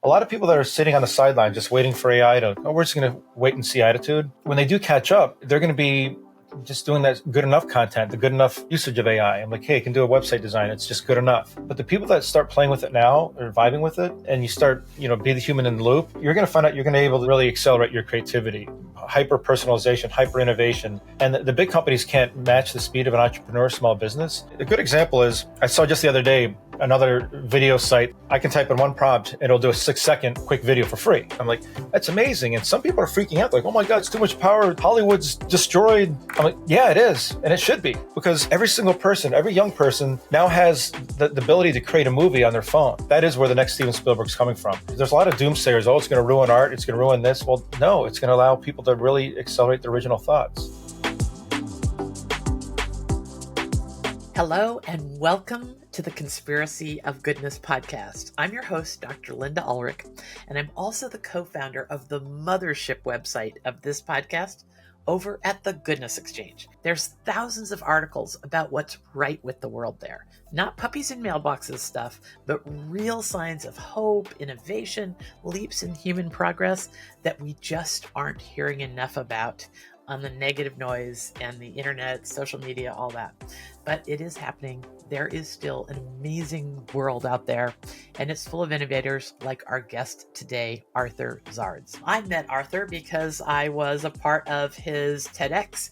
A lot of people that are sitting on the sideline just waiting for AI to, oh, we're just going to wait and see attitude. When they do catch up, they're going to be just doing that good enough content, the good enough usage of AI. I'm like, hey, I can do a website design. It's just good enough. But the people that start playing with it now or vibing with it, and you start, be the human in the loop, you're going to find out you're going to be able to really accelerate your creativity, hyper personalization, hyper innovation. And the big companies can't match the speed of an entrepreneur, small business. A good example is I saw just the other day another video site. I can type in one prompt and it'll do a 6-second quick video for free. I'm like, that's amazing. And some people are freaking out like, oh my God, it's too much power. Hollywood's destroyed. I'm like, yeah, it is. And it should be, because every single person, every young person now has the ability to create a movie on their phone. That is where the next Steven Spielberg's coming from. There's a lot of doomsayers. Oh, it's going to ruin art. It's going to ruin this. Well, no, it's going to allow people to really accelerate their original thoughts. Hello and welcome to the Conspiracy of Goodness podcast. I'm your host, Dr. Linda Ulrich, and I'm also the co-founder of the mothership website of this podcast over at the Goodness Exchange. There's thousands of articles about what's right with the world there. Not puppies in mailboxes stuff, but real signs of hope, innovation, leaps in human progress that we just aren't hearing enough about on the negative noise and the internet, social media, all that. But it is happening. There is still an amazing world out there, and it's full of innovators like our guest today, Arthur Zards. I met Arthur because I was a part of his TEDx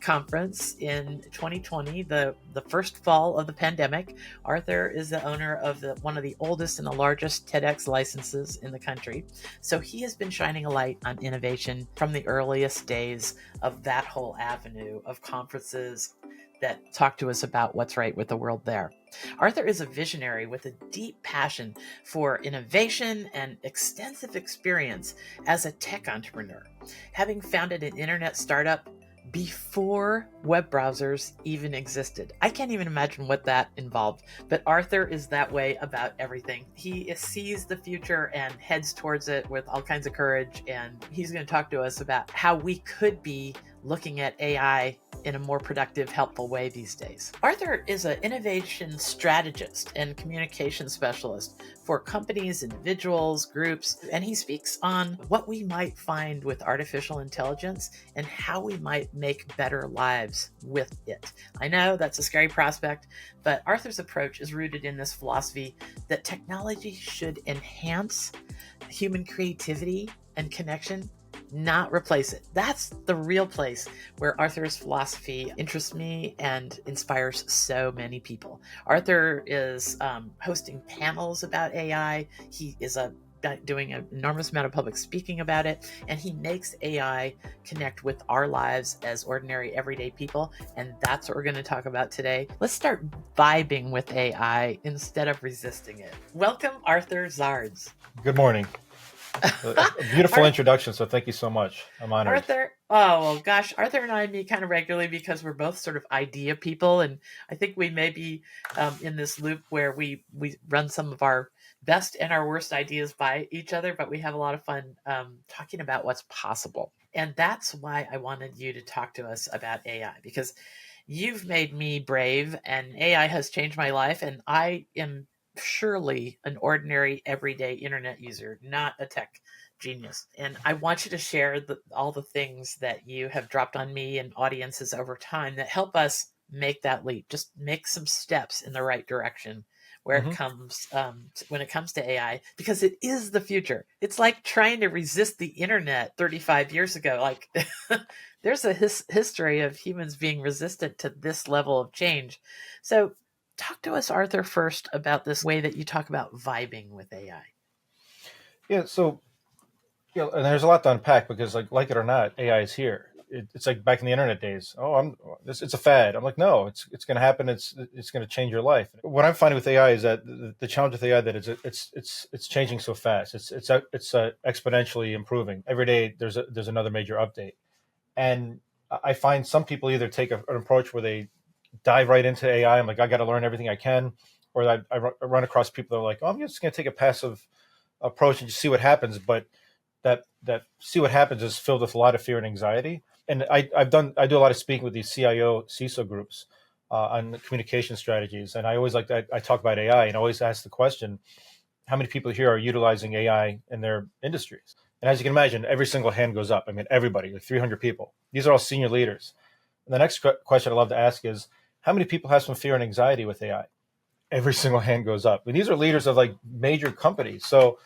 conference in 2020, the first fall of the pandemic. Arthur is the owner of one of the oldest and the largest TEDx licenses in the country. So he has been shining a light on innovation from the earliest days of that whole avenue of conferences that talk to us about what's right with the world there. Arthur is a visionary with a deep passion for innovation and extensive experience as a tech entrepreneur, having founded an internet startup before web browsers even existed. I can't even imagine what that involved, but Arthur is that way about everything. He sees the future and heads towards it with all kinds of courage, and he's going to talk to us about how we could be looking at AI in a more productive, helpful way these days. Arthur is an innovation strategist and communication specialist for companies, individuals, groups, and he speaks on what we might find with artificial intelligence and how we might make better lives with it. I know that's a scary prospect, but Arthur's approach is rooted in this philosophy that technology should enhance human creativity and connection, not replace it. That's the real place where Arthur's philosophy interests me and inspires so many people. Arthur is hosting panels about AI. He is doing an enormous amount of public speaking about it, and he makes AI connect with our lives as ordinary, everyday people, and that's what we're going to talk about today. Let's start vibing with AI instead of resisting it. Welcome, Arthur Zards. Good morning. A beautiful introduction, so thank you so much. I'm honored. Arthur, Arthur and I meet kind of regularly because we're both sort of idea people, and I think we may be in this loop where we run some of our best and our worst ideas by each other, but we have a lot of fun talking about what's possible. And that's why I wanted you to talk to us about AI, because you've made me brave, and AI has changed my life, and I am surely an ordinary, everyday internet user, not a tech genius. And I want you to share all the things that you have dropped on me and audiences over time that help us make that leap, just make some steps in the right direction where it comes when it comes to AI, because it is the future. It's like trying to resist the internet 35 years ago. Like there's a history of humans being resistant to this level of change. So talk to us, Arthur, first about this way that you talk about vibing with AI. Yeah, so and there's a lot to unpack, because like it or not, AI is here. It's like back in the internet days. Oh, it's a fad. I'm like, no, it's going to happen. It's going to change your life. What I'm finding with AI is that the challenge with AI that it's changing so fast. It's exponentially improving every day. There's another major update, and I find some people either take an approach where they dive right into AI. I'm like, I got to learn everything I can, or I run across people that are like, oh, I'm just going to take a passive approach and just see what happens. But that see what happens is filled with a lot of fear and anxiety. And I do a lot of speaking with these CIO, CISO groups on communication strategies. And I always I talk about AI and always ask the question, how many people here are utilizing AI in their industries? And as you can imagine, every single hand goes up. I mean, everybody, like 300 people. These are all senior leaders. And the next question I love to ask is, how many people have some fear and anxiety with AI? Every single hand goes up. And these are leaders of like major companies. So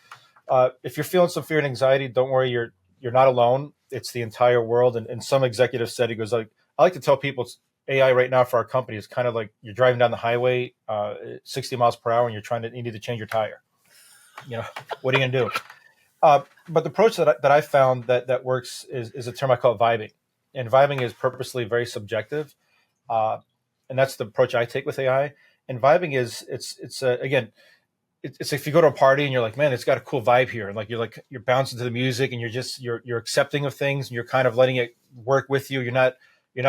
if you're feeling some fear and anxiety, don't worry, you're not alone. It's the entire world. And some executive said, he goes like, I like to tell people it's AI right now for our company is kind of like you're driving down the highway 60 miles per hour and you need to change your tire. You know, what are you gonna do? But the approach that I found that works is a term I call vibing, and vibing is purposely very subjective, uh, and that's the approach I take with AI. And vibing is again, it's if you go to a party and you're like, man, it's got a cool vibe here, and you're bouncing to the music, and you're accepting of things, and you're kind of letting it work with you. You're not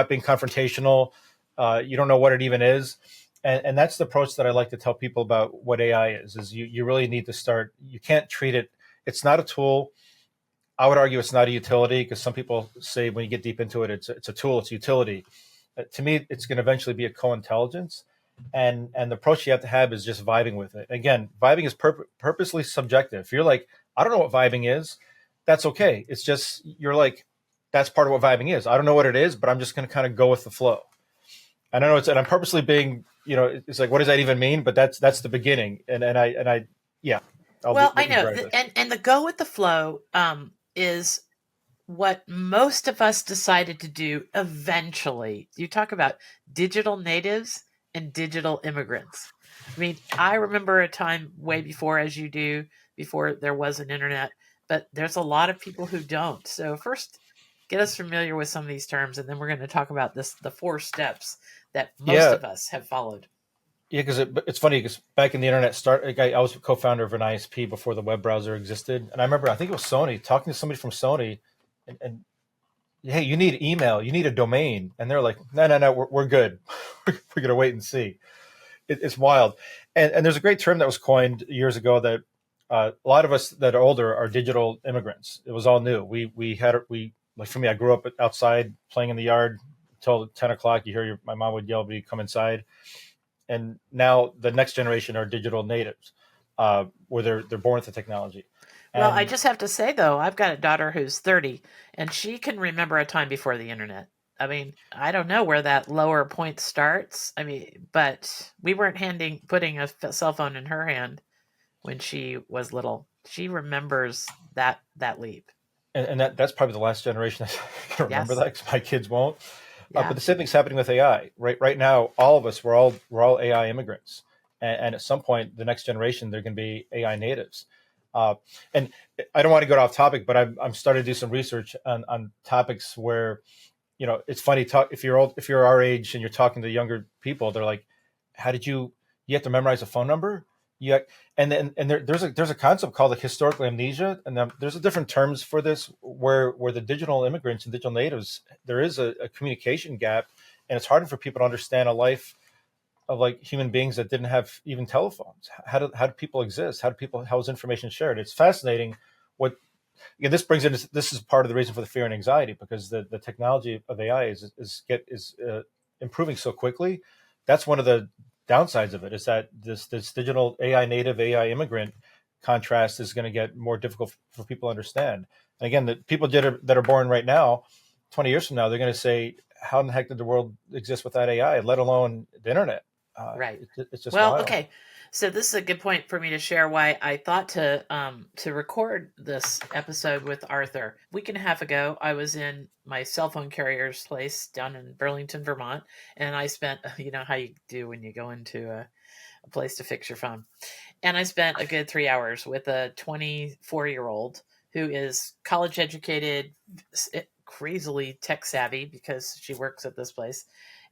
being confrontational. You don't know what it even is, and that's the approach that I like to tell people about what AI is. Is you really need to start. You can't treat it. It's not a tool. I would argue it's not a utility because some people say when you get deep into it, it's a tool, it's a utility. To me, it's going to eventually be a co-intelligence, and the approach you have to have is just vibing with it. Again, vibing is purposely subjective. If you're like, I don't know what vibing is, that's okay. It's just you're like, that's part of what vibing is. I don't know what it is, but I'm just going to kind of go with the flow. I don't know. And I'm purposely being, it's like, what does that even mean? But that's the beginning, and I yeah. Well, I know, and the go with the flow is what most of us decided to do eventually. You talk about digital natives and digital immigrants. I mean, I remember a time way before, as you do, before there was an internet, but there's a lot of people who don't. So first, get us familiar with some of these terms, and then we're going to talk about the 4 steps that most of us have followed. Yeah, because it's funny because back in the internet I was a co-founder of an ISP before the web browser existed, and I remember I think it was Sony talking to somebody from Sony, and hey, you need email, you need a domain, and they're like, no, we're good, we're gonna wait and see. It's wild, and there's a great term that was coined years ago that a lot of us that are older are digital immigrants. It was all new. We like for me, I grew up outside playing in the yard until 10 o'clock. You hear my mom would yell, "But you come inside." And now the next generation are digital natives, where they're born with the technology. Well, I just have to say though, I've got a daughter who's 30, and she can remember a time before the internet. I mean, I don't know where that lower point starts. I mean, but we weren't putting a cell phone in her hand when she was little. She remembers that leap. And that's probably the last generation that's going to remember that because my kids won't. Yeah. But the same thing's happening with AI. Right now, all of us we're all AI immigrants, and at some point, the next generation they're going to be AI natives. And I don't want to go off topic, but I'm starting to do some research on topics where, it's funny. If you're our age and you're talking to younger people, they're like, "How did you have to memorize a phone number?" Yeah, and there's a concept called like historical amnesia, and there's a different terms for this where the digital immigrants and digital natives there is a communication gap, and it's harder for people to understand a life of like human beings that didn't have even telephones. How do people exist? How is information shared? It's fascinating. This brings in this is part of the reason for the fear and anxiety because the technology of AI is improving so quickly. That's one of the downsides of it is that this digital AI native AI immigrant contrast is going to get more difficult for people to understand. And again, the people that are born right now, 20 years from now, they're going to say, how in the heck did the world exist without AI, let alone the internet? Right. It's just well, wild. Okay. So this is a good point for me to share why I thought to record this episode with Arthur. A week and a half ago, I was in my cell phone carrier's place down in Burlington, Vermont, and I spent, how you do when you go into a place to fix your phone. And I spent a good 3 hours with a 24-year-old who is college educated, crazily tech savvy because she works at this place.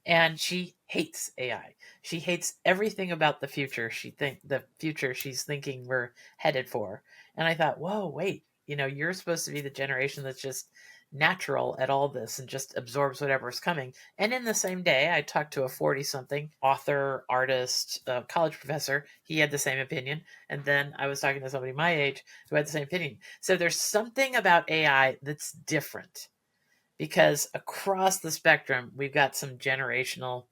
And she hates AI. She hates everything about the future. The future she's thinking we're headed for. And I thought, whoa, wait, you're supposed to be the generation that's just natural at all this and just absorbs whatever's coming. And in the same day, I talked to a 40-something author, artist, college professor. He had the same opinion. And then I was talking to somebody my age who had the same opinion. So there's something about AI that's different. Because across the spectrum, we've got some generational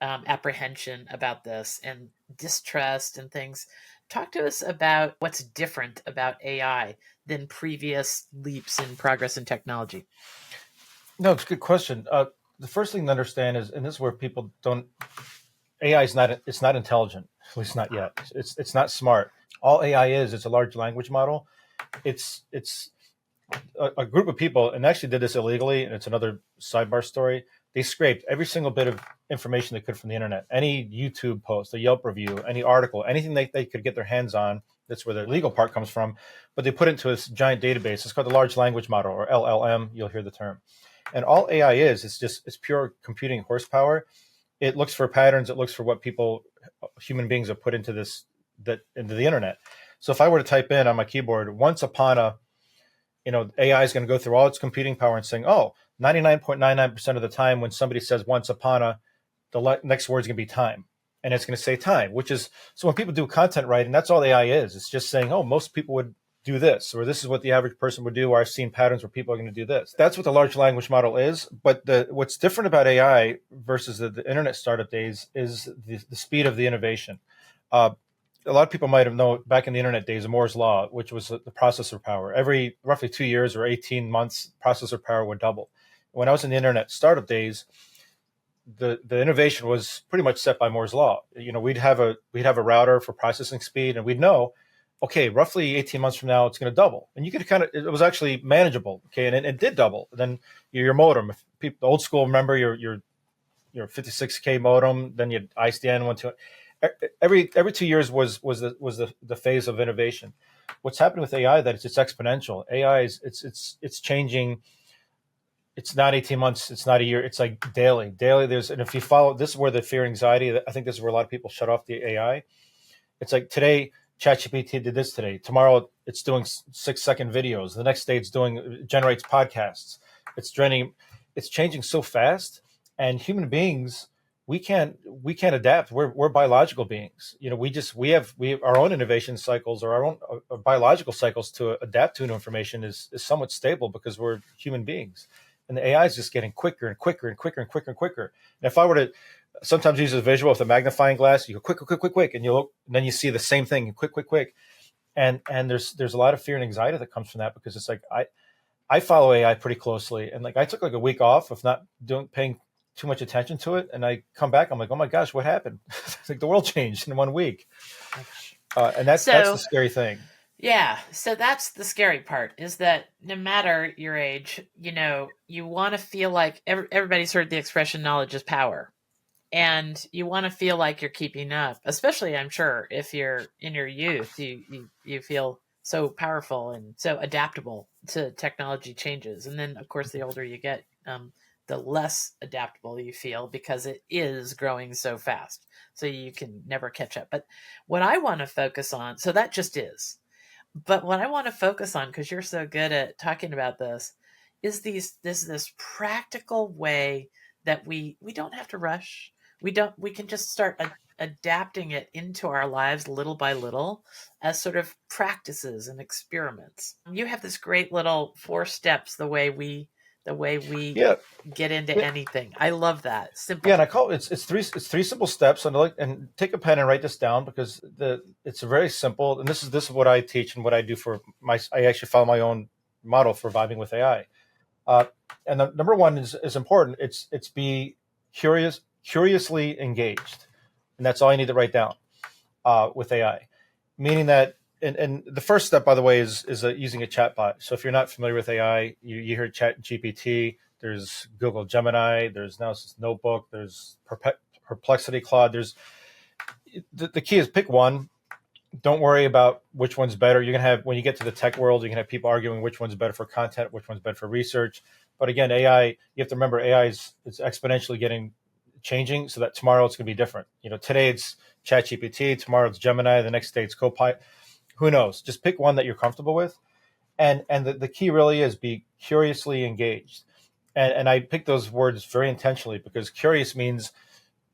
apprehension about this and distrust and things. Talk to us about what's different about AI than previous leaps in progress in technology. No, it's a good question. The first thing to understand is, and this is where people don't, AI is not, it's not intelligent, at least not yet. It's not smart. All AI is, it's a large language model. It's a group of people, and actually did this illegally, and it's another sidebar story. They scraped every single bit of information they could from the internet, any YouTube post, a Yelp review, any article, anything they could get their hands on. That's where the legal part comes from. But they put it into this giant database. It's called the large language model, or LLM. You'll hear the term. And all AI is, it's pure computing horsepower. It looks for patterns. It looks for what human beings have put into into the internet. So if I were to type in on my keyboard, once upon a, AI is going to go through all its computing power and saying, oh, 99.99% of the time when somebody says once upon a, the next word is going to be time. And it's going to say time, which is, so when people do content writing, that's all AI is. It's just saying, oh, most people would do this, or this is what the average person would do, or I've seen patterns where people are going to do this. That's what the large language model is. But what's different about AI versus the internet startup days is the speed of the innovation. A lot of people might have known back in the internet days of Moore's law, which was the processor power. Every roughly 2 years or 18 months, processor power would double. When I was in the internet startup days, the innovation was pretty much set by Moore's law. We'd have a router for processing speed, and we'd know, okay, roughly 18 months from now, it's going to double. And you could it was actually manageable. Okay. And it did double. Then your modem, if people, the old school, remember your 56K modem, then you had ISDN 1, 2. Every 2 years was the phase of innovation. What's happening with AI that it's exponential. AI is it's changing. It's not 18 months. It's not a year. It's like daily. And if you follow, this is where the fear, anxiety. I think this is where a lot of people shut off the AI. It's like today, ChatGPT did this today. Tomorrow, it's doing 6-second videos. The next day, generates podcasts. It's changing so fast, and human beings, we can't adapt. We're biological beings. We have our own innovation cycles, or our own biological cycles to adapt to new information is somewhat stable because we're human beings, and the AI is just getting quicker and quicker and quicker and quicker and quicker. And if I were to sometimes use a visual with a magnifying glass, you go quick, and you look, and then you see the same thing, quick, and there's a lot of fear and anxiety that comes from that, because it's like I follow AI pretty closely, and like I took like a week off of not paying too much attention to it, and I come back, I'm like, oh my gosh, what happened? It's like the world changed in 1 week, and that's the scary thing. Yeah, so that's the scary part, is that no matter your age, you want to feel like everybody's heard the expression knowledge is power. And you want to feel like you're keeping up, especially, I'm sure, if you're in your youth, you feel so powerful and so adaptable to technology changes. And then, of course, the older you get, the less adaptable you feel, because it is growing so fast. So you can never catch up. But what I want to focus on, so that just is. But what I want to focus on, because you're so good at talking about this, is this practical way that we don't have to rush. We can just start adapting it into our lives little by little as sort of practices and experiments. You have this great little 4 steps, the way we Yeah. get into anything. I love that. Simple. Yeah, and I call it, it's three simple steps, and take a pen and write this down, because it's very simple, and this is what I teach and what I do I actually follow my own model for vibing with AI. And the number one is important. It's be curiously engaged, and that's all you need to write down with AI. Meaning that, and the first step, by the way, is using a chatbot. So if you're not familiar with AI, you hear Chat GPT. There's Google Gemini. There's now this Notebook. There's Perplexity, Claude. There's the key is pick one. Don't worry about which one's better. You're gonna have, when you get to the tech world, you can have people arguing which one's better for content, which one's better for research. But again, AI, you have to remember, AI is exponentially changing, so that tomorrow it's going to be different. Today it's ChatGPT, tomorrow it's Gemini, the next day it's Copilot. Who knows? Just pick one that you're comfortable with, and the key really is be curiously engaged. And I picked those words very intentionally, because curious means,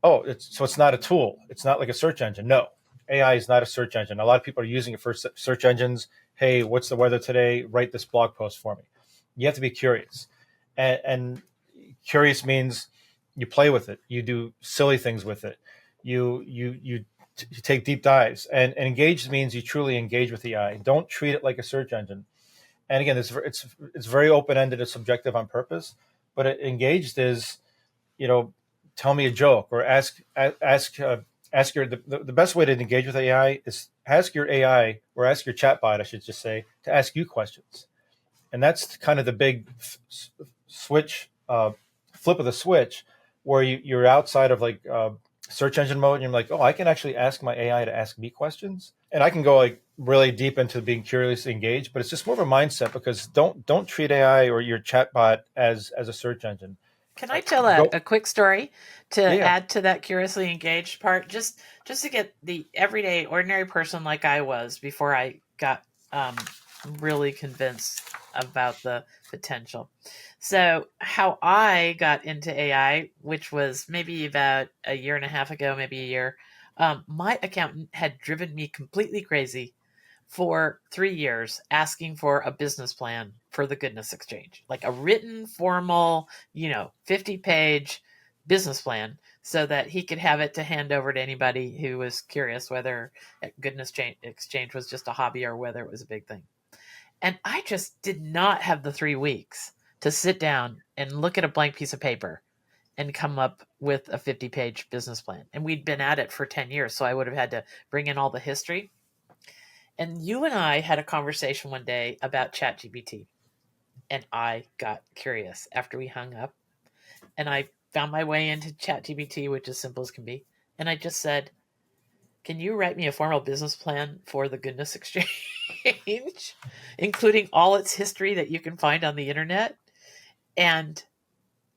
it's not a tool. It's not like a search engine. No, AI is not a search engine. A lot of people are using it for search engines. Hey, what's the weather today? Write this blog post for me. You have to be curious. And curious means you play with it. You do silly things with it. You you take deep dives. And engaged means you truly engage with the AI. Don't treat it like a search engine. And again, it's very open ended. It's subjective on purpose. But engaged is, tell me a joke, or ask your the best way to engage with AI is ask your AI, or ask your chatbot, I should just say, to ask you questions. And that's kind of the big switch, flip of the switch, where you're outside of like search engine mode, and you're like, oh, I can actually ask my AI to ask me questions, and I can go like really deep into being curiously engaged. But it's just more of a mindset, because don't treat AI or your chatbot as a search engine. Can I tell a quick story to add to that curiously engaged part? Just to get the everyday, ordinary person like I was before I got really convinced about the potential. So how I got into AI, which was maybe about a year and a half ago, maybe a year, my accountant had driven me completely crazy for 3 years asking for a business plan for the Goodness Exchange, like a written, formal, 50-page business plan, so that he could have it to hand over to anybody who was curious whether Goodness Exchange was just a hobby or whether it was a big thing. And I just did not have the 3 weeks to sit down and look at a blank piece of paper and come up with a 50-page business plan. And we'd been at it for 10 years, so I would have had to bring in all the history. And you and I had a conversation one day about ChatGPT, and I got curious after we hung up, and I found my way into ChatGPT, which is simple as can be. And I just said, can you write me a formal business plan for the Goodness Exchange, including all its history that you can find on the internet? And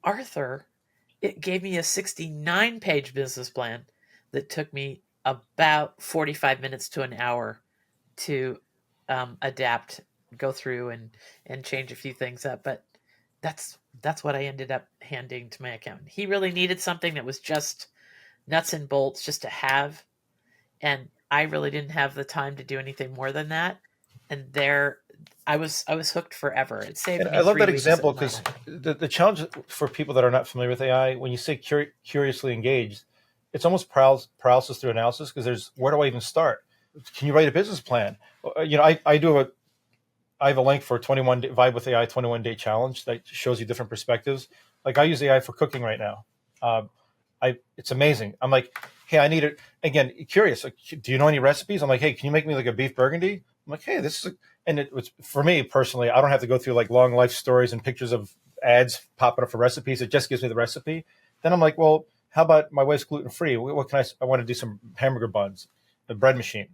Arthur, it gave me a 69-page business plan that took me about 45 minutes to an hour to adapt, go through and change a few things up. But that's what I ended up handing to my accountant. He really needed something that was just nuts and bolts, just to have. And I really didn't have the time to do anything more than that. And there, I was hooked forever. It saved me. I love 3 that weeks example, because the challenge for people that are not familiar with AI, when you say curiously engaged, it's almost paralysis through analysis, because where do I even start? Can you write a business plan? I have a link for 21 Vibe with AI 21-day challenge that shows you different perspectives. Like, I use AI for cooking right now. It's amazing. I'm like, hey, I need it again. Curious. Like, do you know any recipes? I'm like, hey, can you make me like a beef burgundy? I'm like, hey, and it was, for me personally, I don't have to go through like long life stories and pictures of ads popping up for recipes. It just gives me the recipe. Then I'm like, well, how about my wife's gluten free? What can I want to do some hamburger buns, the bread machine.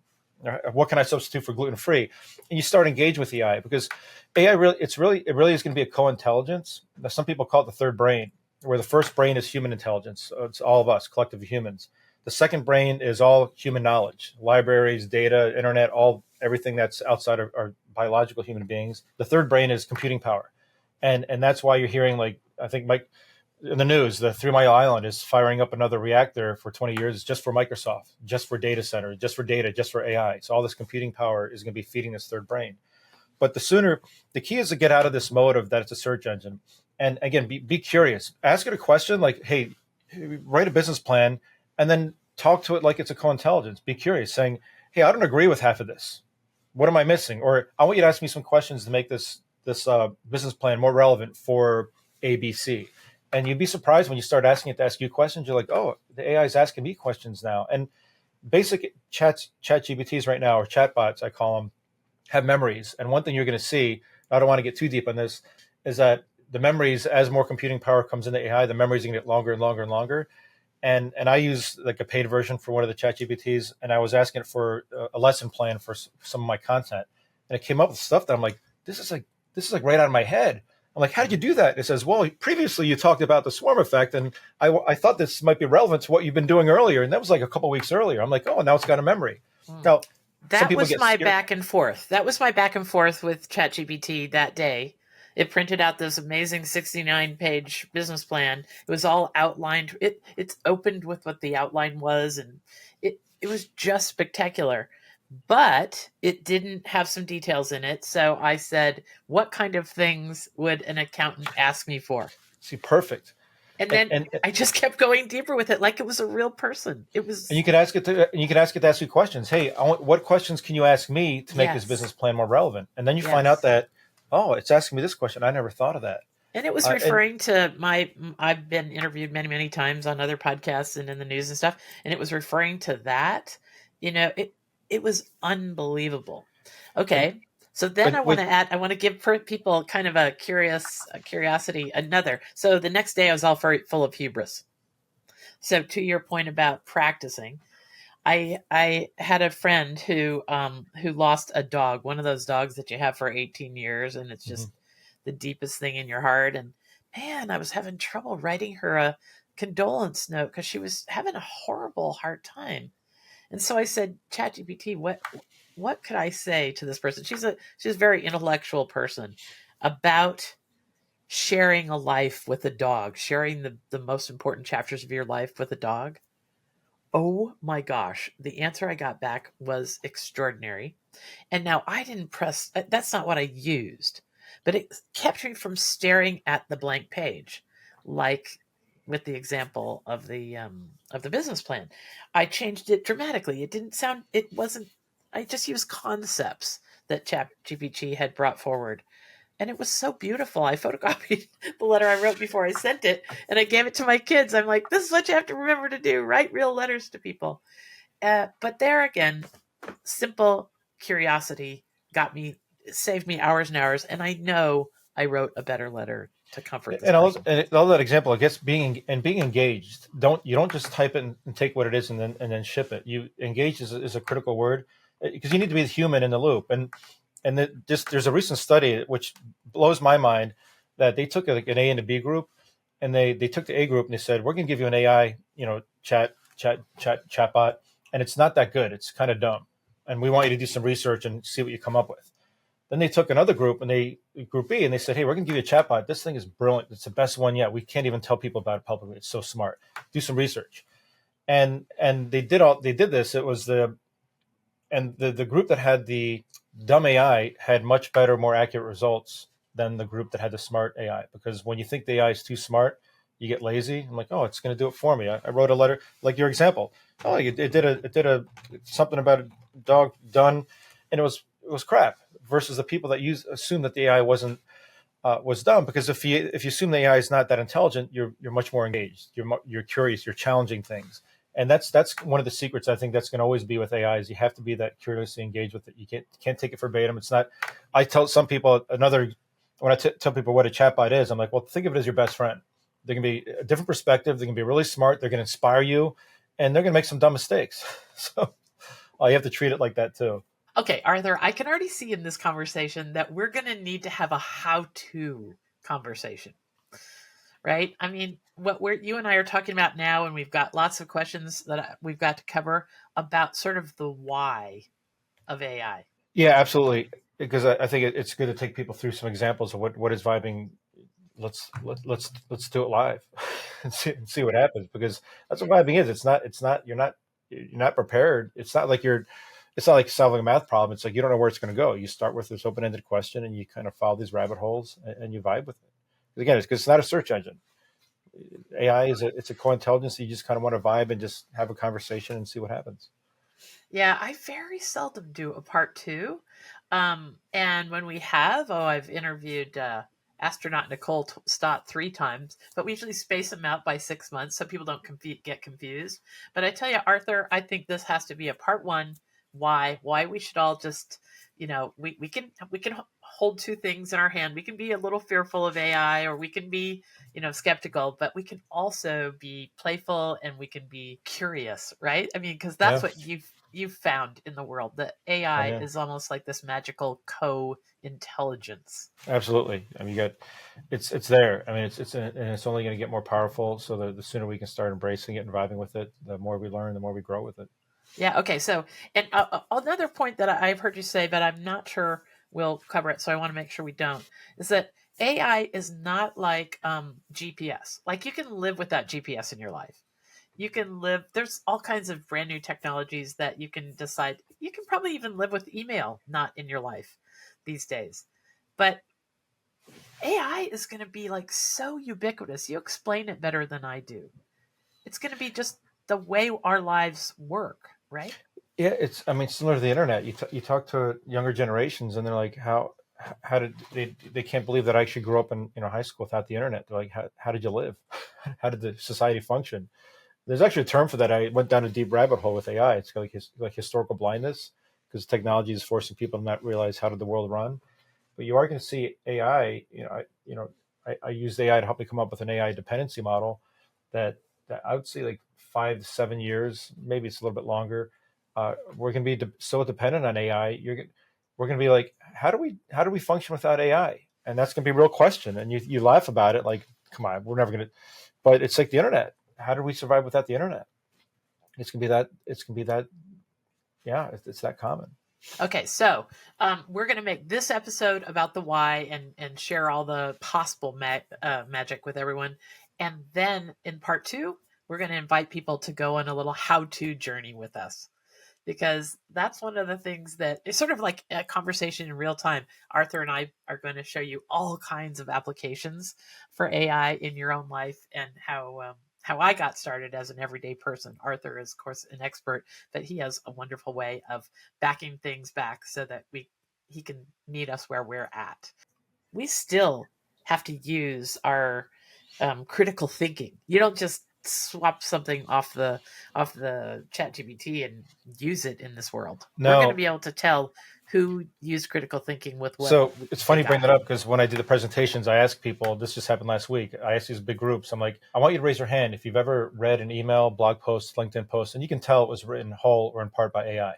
What can I substitute for gluten free? And you start engaging with the AI, because AI it really is going to be a co-intelligence. Some people call it the third brain, where the first brain is human intelligence. So it's all of us, collective humans. The second brain is all human knowledge, libraries, data, internet, everything that's outside of our biological human beings. The third brain is computing power. And that's why you're hearing, like, I think Mike in the news, the 3 Mile Island is firing up another reactor for 20 years. It's just for Microsoft, just for data center, just for data, just for AI. So all this computing power is going to be feeding this third brain. But the key is to get out of this mode of that it's a search engine. And again, be curious. Ask it a question like, hey, write a business plan, and then talk to it like it's a co-intelligence. Be curious, saying, hey, I don't agree with half of this. What am I missing? Or I want you to ask me some questions to make this business plan more relevant for ABC. And you'd be surprised when you start asking it to ask you questions. You're like, oh, the AI is asking me questions now. And basic chat GPTs right now, or chatbots, I call them, have memories. And one thing you're going to see, I don't want to get too deep on this, is that the memories, as more computing power comes into AI, the memories are going to get longer and longer and longer. And I use like a paid version for one of the chat GPTs, and I was asking it for a lesson plan for some of my content. And it came up with stuff that I'm like, this is like right out of my head. I'm like, how did you do that? It says, well, previously you talked about the swarm effect, and I thought this might be relevant to what you've been doing earlier. And that was like a couple of weeks earlier. I'm like, oh, now it's got a memory. Now, that was my back and forth. That was my back and forth with ChatGPT that day. It printed out this amazing 69-page business plan. It was all outlined. It's opened with what the outline was, and it was just spectacular. But it didn't have some details in it. So I said, what kind of things would an accountant ask me for? See, perfect. And and, then and I just kept going deeper with it, like it was a real person. It was, you could ask it to, and you could ask it to ask you questions. Hey, what questions can you ask me to make this yes, business plan more relevant? And then you find out yes. that, oh, it's asking me this question. I never thought of that. And it was And referring to I've been interviewed many, many times on other podcasts and in the news and stuff. And it was referring to that. It was unbelievable. and Okay. So then but with I want to give people kind of a curiosity, another. So the next day I was all full of hubris. So to your point about practicing, I had a friend who lost a dog, one of those dogs that you have for 18 years, and it's mhm. just the deepest thing in your heart. And man, I was having trouble writing her a condolence note because she was having a horrible hard time. And so I said, ChatGPT, what could I say to this person? She's a very intellectual person about sharing a life with a dog, sharing the most important chapters of your life with a dog. Oh my gosh, the answer I got back was extraordinary. And now I didn't press, that's not what I used, but it kept me from staring at the blank page, like with the example of the business plan. I changed it dramatically. It wasn't, I just used concepts that ChatGPT had brought forward. And it was so beautiful. I photocopied the letter I wrote before I sent it, and I gave it to my kids. I'm like, this is what you have to remember to do: write real letters to people. But there again, simple curiosity saved me hours and hours, and I know I wrote a better letter to comfort this person. And all that example, I guess being engaged. You don't just type it and take what it is and then ship it. You engage is a critical word because you need to be the human in the loop. Just there's a recent study which blows my mind that they took like an A and a B group, and they took the A group and they said we're going to give you an AI, chatbot, and it's not that good. It's kind of dumb, and we want you to do some research and see what you come up with. Then they took another group and group B, and they said, hey, we're going to give you a chatbot. This thing is brilliant. It's the best one yet. We can't even tell people about it publicly. It's so smart. Do some research. And they did this. It was the group that had the dumb AI had much better, more accurate results than the group that had the smart AI. Because when you think the AI is too smart, you get lazy. I'm like, oh, it's going to do it for me. I wrote a letter, like your example. Oh, it did a something about a dog done, and it was crap. Versus the people that assume that the AI was dumb. Because if you assume the AI is not that intelligent, you're much more engaged. You're curious. You're challenging things, and that's one of the secrets. I think that's going to always be with AI is you have to be that curiously engaged with it. You can't take it verbatim. It's not. I tell some people when I tell people what a chatbot is, I'm like, well, think of it as your best friend. They're going to be a different perspective. They're going to be really smart. They're going to inspire you, and they're going to make some dumb mistakes. So you have to treat it like that too. Okay, Arthur, I can already see in this conversation that we're going to need to have a how-to conversation, right? I mean, you and I are talking about now, and we've got lots of questions that we've got to cover about sort of the why of AI. Yeah, absolutely. Because I think it's good to take people through some examples of what is vibing. Let's do it live and see what happens, because that's what vibing is. It's not you're not prepared. It's not like solving a math problem. It's like you don't know where it's going to go. You start with this open ended question and you kind of follow these rabbit holes and you vibe with it. Again, it's because it's not a search engine. AI it's a co-intelligence. You just kind of want to vibe and just have a conversation and see what happens. Yeah, I very seldom do a part two. And when we have, I've interviewed astronaut Nicole Stott 3 times, but we usually space them out by 6 months so people don't get confused. But I tell you, Arthur, I think this has to be a part one. Why we should all just, we can hold two things in our hand. We can be a little fearful of AI, or we can be, skeptical, but we can also be playful and we can be curious, right? I mean, because that's Yeah, what you've found in the world, that AI yeah, is almost like this magical co-intelligence. absolutely. I mean, it's there. I mean, and it's only going to get more powerful. So the sooner we can start embracing it and vibing with it, the more we learn, the more we grow with it. Yeah. Okay. So, and another point that I've heard you say, but I'm not sure we'll cover it, so I want to make sure we don't, is that AI is not like GPS. Like you can live without GPS in your life. You can live. There's all kinds of brand new technologies that you can decide. You can probably even live with email not in your life these days. But AI is going to be like so ubiquitous. You explain it better than I do. It's going to be just the way our lives work, right? Yeah, I mean, similar to the internet. You talk to younger generations, and they're like, how did they can't believe that I actually grew up in high school without the internet. They're like, how did you live? How did the society function? There's actually a term for that. I went down a deep rabbit hole with AI. It's like historical blindness, because technology is forcing people to not realize how did the world run. But you are going to see AI. I used AI to help me come up with an AI dependency model that I would say like 5 to 7 years, maybe it's a little bit longer. We're going to be so dependent on AI. We're going to be like, how do we function without AI? And that's going to be a real question. And you laugh about it, like, come on, we're never going to. But it's like the internet. How do we survive without the internet? It's going to be that. It's going to be that. Yeah, it's that common. Okay, so we're going to make this episode about the why and share all the possible magic with everyone. And then in part two, we're going to invite people to go on a little how-to journey with us, because that's one of the things that is sort of like a conversation in real time. Arthur and I are going to show you all kinds of applications for AI in your own life, and how I got started as an everyday person. Arthur is, of course, an expert, but he has a wonderful way of backing things back so that he can meet us where we're at. We still have to use our critical thinking. You don't just swap something off the chat GPT and use it in this world. We're going to No, be able to tell who used critical thinking with what so it's they funny you bring got. that up, because when I do the presentations, I ask people. This just happened last week. I ask these big groups. I'm like, I want you to raise your hand if you've ever read an email, blog post, LinkedIn post, and you can tell it was written whole or in part by AI.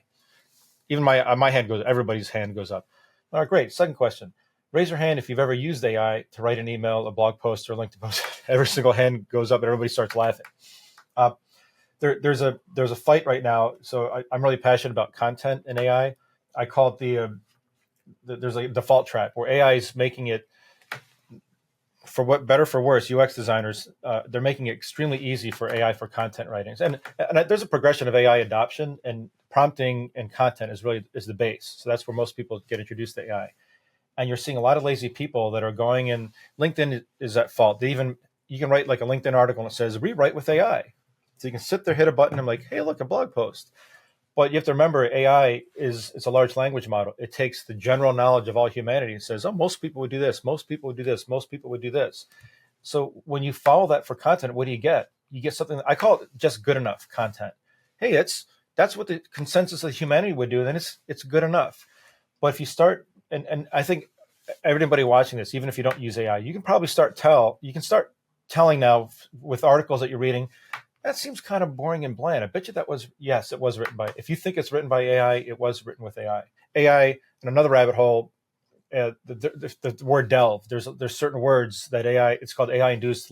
Even my hand goes. Everybody's hand goes up. All right, great. Second question: raise your hand if you've ever used AI to write an email, a blog post, or a LinkedIn post. Every single hand goes up, and everybody starts laughing. Uh, there's a fight right now. So I'm really passionate about content in AI. I call it there's a default trap where AI is making it, for what better for worse, UX designers, they're making it extremely easy for AI for content writings, and there's a progression of AI adoption, and prompting and content is the base. So that's where most people get introduced to AI, and you're seeing a lot of lazy people that are going in. LinkedIn is at fault. You can write like a LinkedIn article and it says rewrite with AI, so you can sit there, hit a button, and like, hey, look, a blog post. But you have to remember, AI is a large language model. It takes the general knowledge of all humanity and says, oh, most people would do this, most people would do this, most people would do this. So when you follow that for content, what do you get? You get something, I call it just good enough content. Hey, that's what the consensus of humanity would do, then it's good enough. But if you start, and I think everybody watching this, even if you don't use AI, you can start telling now with articles that you're reading, that seems kind of boring and bland. I bet you yes, it was written by, if you think it's written by AI, it was written with AI. AI, and another rabbit hole, the word delve. There's certain words that AI, it's called AI induced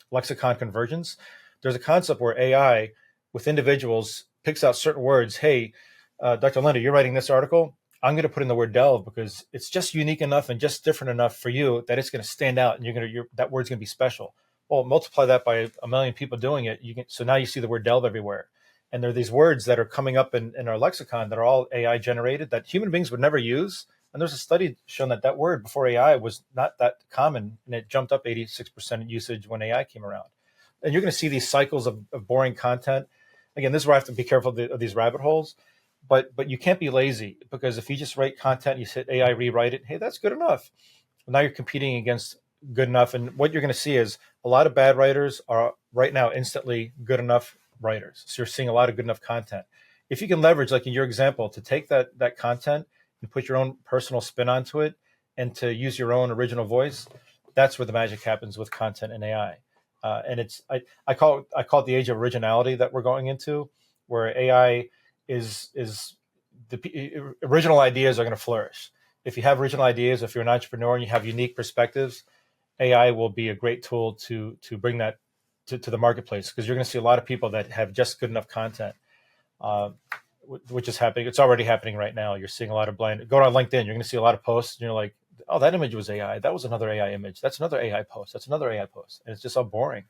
lexicon convergence. There's a concept where AI with individuals picks out certain words. Hey, Dr. Linda, you're writing this article. I'm going to put in the word delve because it's just unique enough and just different enough for you that it's going to stand out, and that word's going to be special. Well, multiply that by a million people doing it. So now you see the word delve everywhere. And there are these words that are coming up in our lexicon that are all AI generated that human beings would never use. And there's a study showing that word before AI was not that common, and it jumped up 86% in usage when AI came around. And you're going to see these cycles of boring content. Again, this is where I have to be careful of these rabbit holes. But you can't be lazy, because if you just write content, you hit AI rewrite it, hey, that's good enough. Well, now you're competing against good enough. And what you're going to see is a lot of bad writers are right now instantly good enough writers. So you're seeing a lot of good enough content. If you can leverage, like in your example, to take that content and put your own personal spin onto it and to use your own original voice, that's where the magic happens with content and AI. And I call it the age of originality that we're going into, where AI is the original ideas are going to flourish. If you have original ideas, if you're an entrepreneur and you have unique perspectives, AI will be a great tool to bring that to the marketplace, because you're going to see a lot of people that have just good enough content, uh, which is happening. It's already happening right now. You're seeing a lot of blind. Go on LinkedIn, you're going to see a lot of posts, and you're like, oh, that image was AI. That was another AI image. That's another AI post. That's another AI post, and it's just all boring.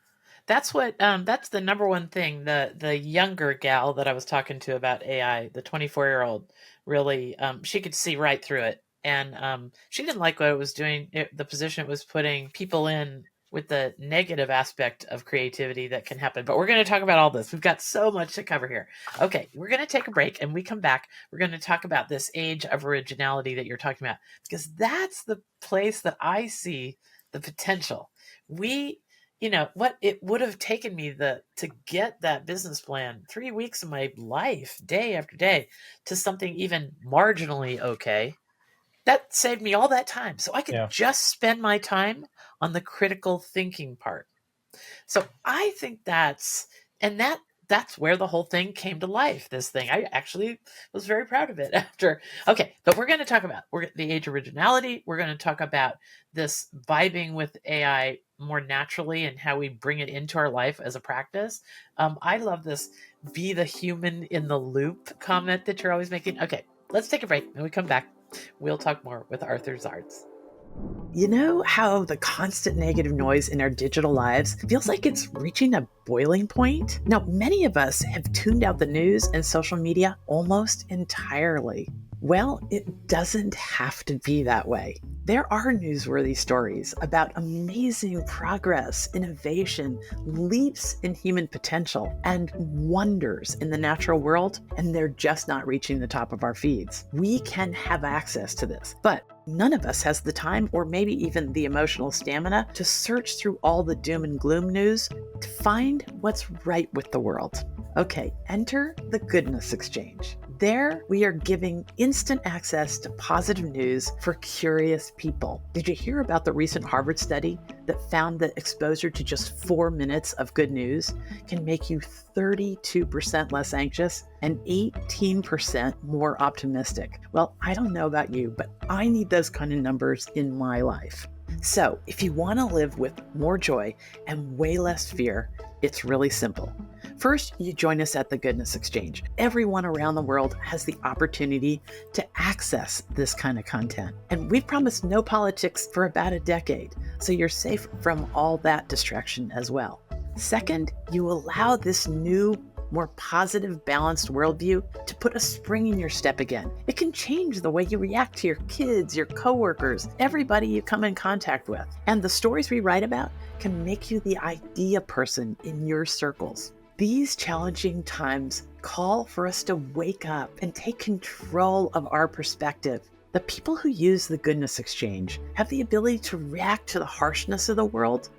That's the number one thing. The younger gal that I was talking to about AI, the 24-year-old, really she could see right through it. and she didn't like what it was doing, the position it was putting people in with the negative aspect of creativity that can happen. But we're going to talk about all this. We've got so much to cover here. Okay, we're going to take a break, and we come back. We're going to talk about this age of originality that you're talking about, because that's the place that I see the potential. What it would have taken me to get that business plan 3 weeks of my life, day after day, to something even marginally okay. That saved me all that time. So I could Yeah. just spend my time on the critical thinking part. So I think that's where the whole thing came to life. This thing, I actually was very proud of it after. Okay, but we're going to talk about the age of originality. We're going to talk about this vibing with AI more naturally and how we bring it into our life as a practice. I love this "be the human in the loop" comment that you're always making. Okay, let's take a break. When we come back, we'll talk more with Arthur Zards. You know how the constant negative noise in our digital lives feels like it's reaching a boiling point? Now, many of us have tuned out the news and social media almost entirely. Well, it doesn't have to be that way. There are newsworthy stories about amazing progress, innovation, leaps in human potential, and wonders in the natural world, and they're just not reaching the top of our feeds. We can have access to this, but none of us has the time or maybe even the emotional stamina to search through all the doom and gloom news to find what's right with the world. Okay, enter the Goodness Exchange. There, we are giving instant access to positive news for curious people. Did you hear about the recent Harvard study that found that exposure to just 4 minutes of good news can make you 32% less anxious and 18% more optimistic? Well, I don't know about you, but I need those kind of numbers in my life. So, if you want to live with more joy and way less fear, it's really simple. First, you join us at the Goodness Exchange. Everyone around the world has the opportunity to access this kind of content. And we've promised no politics for about a decade, so you're safe from all that distraction as well. Second, you allow this new, more positive, balanced worldview to put a spring in your step again. It can change the way you react to your kids, your coworkers, everybody you come in contact with. And the stories we write about can make you the idea person in your circles. These challenging times call for us to wake up and take control of our perspective. The people who use the Goodness Exchange have the ability to react to the harshness of the world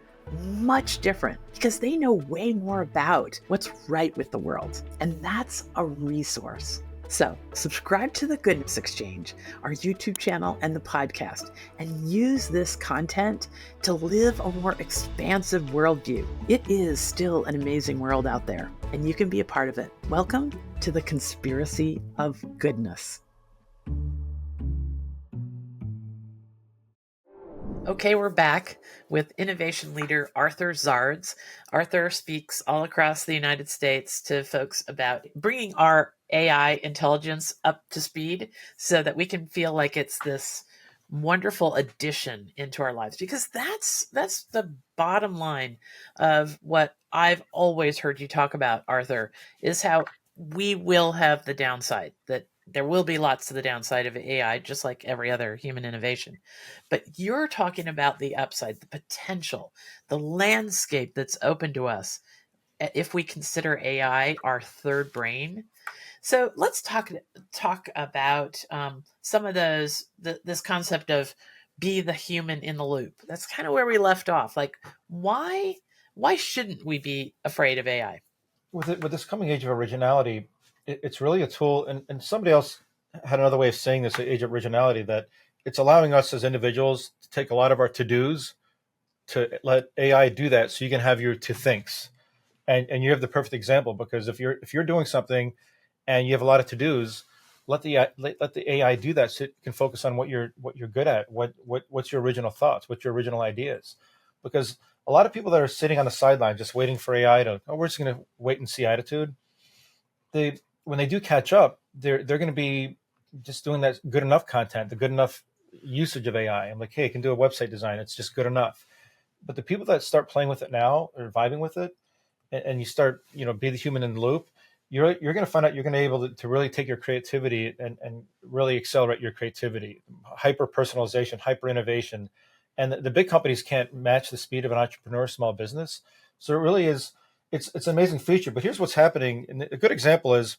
much different because they know way more about what's right with the world. And that's a resource. So subscribe to the Goodness Exchange, our YouTube channel and the podcast, and use this content to live a more expansive worldview. It is still an amazing world out there, and you can be a part of it. Welcome to the conspiracy of goodness. Okay, we're back with innovation leader Arthur Zards. Arthur speaks all across the United States to folks about bringing our AI intelligence up to speed so that we can feel like it's this wonderful addition into our lives, because that's the bottom line of what I've always heard you talk about, Arthur, is how we will have the downside, that there will be lots to the downside of AI, just like every other human innovation. But you're talking about the upside, the potential, the landscape that's open to us if we consider AI our third brain. So let's talk about some of those, this concept of be the human in the loop. That's kind of where we left off. Like, why shouldn't we be afraid of AI? With this coming age of originality, it's really a tool. And somebody else had another way of saying this, age of originality, that it's allowing us as individuals to take a lot of our to-dos to let AI do that, so you can have your to-thinks. And you have the perfect example, because if you're doing something and you have a lot of to-dos, let the AI do that, so it can focus on what you're good at, what's your original thoughts, what's your original ideas. Because a lot of people that are sitting on the sideline just waiting for AI to, we're just going to wait and see attitude. When they do catch up, they're going to be just doing that good enough content, the good enough usage of AI. I'm like, hey, I can do a website design. It's just good enough. But the people that start playing with it now or vibing with it, and you start, be the human in the loop, you're going to find out you're going to be able to really take your creativity and really accelerate your creativity, hyper personalization, hyper innovation. And the big companies can't match the speed of an entrepreneur, small business. So it really is, it's an amazing feature. But here's what's happening. And a good example is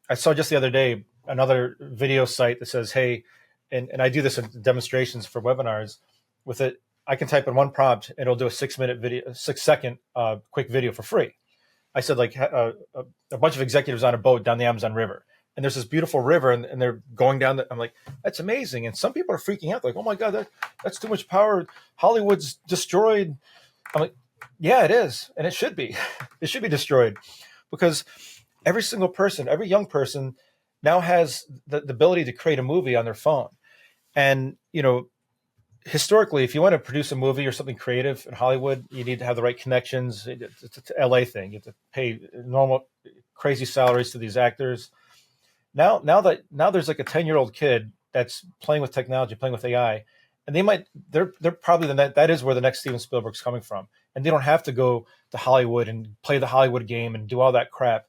I saw just the other day another video site that says, hey, and I do this in demonstrations for webinars with it. I can type in one prompt and it'll do a 6-minute video, 6-second quick video for free. I said like a bunch of executives on a boat down the Amazon River, and there's this beautiful river, and they're going down. I'm like, that's amazing. And some people are freaking out, like, oh my God, that's too much power. Hollywood's destroyed. I'm like, yeah, it is, and it should be. It should be destroyed, because every single person, every young person, now has the ability to create a movie on their phone, and historically, if you want to produce a movie or something creative in Hollywood, you need to have the right connections. It's an LA thing. You have to pay normal, crazy salaries to these actors. Now there's like a 10-year-old kid that's playing with technology, playing with AI, and they're probably that is where the next Steven Spielberg's coming from. And they don't have to go to Hollywood and play the Hollywood game and do all that crap.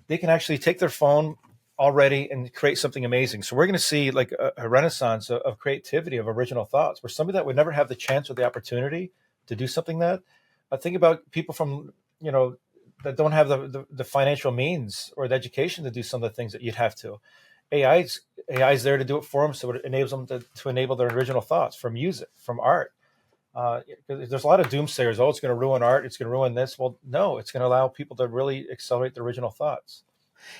They can actually take their phone already and create something amazing. So we're going to see like a renaissance of creativity, of original thoughts, where somebody that would never have the chance or the opportunity to do something that. Think about people from, that don't have the financial means or the education to do some of the things that you'd have to. AI's there to do it for them, so it enables them to enable their original thoughts from music, from art. There's a lot of doomsayers. Oh, it's going to ruin art. It's going to ruin this. Well, no, it's going to allow people to really accelerate their original thoughts.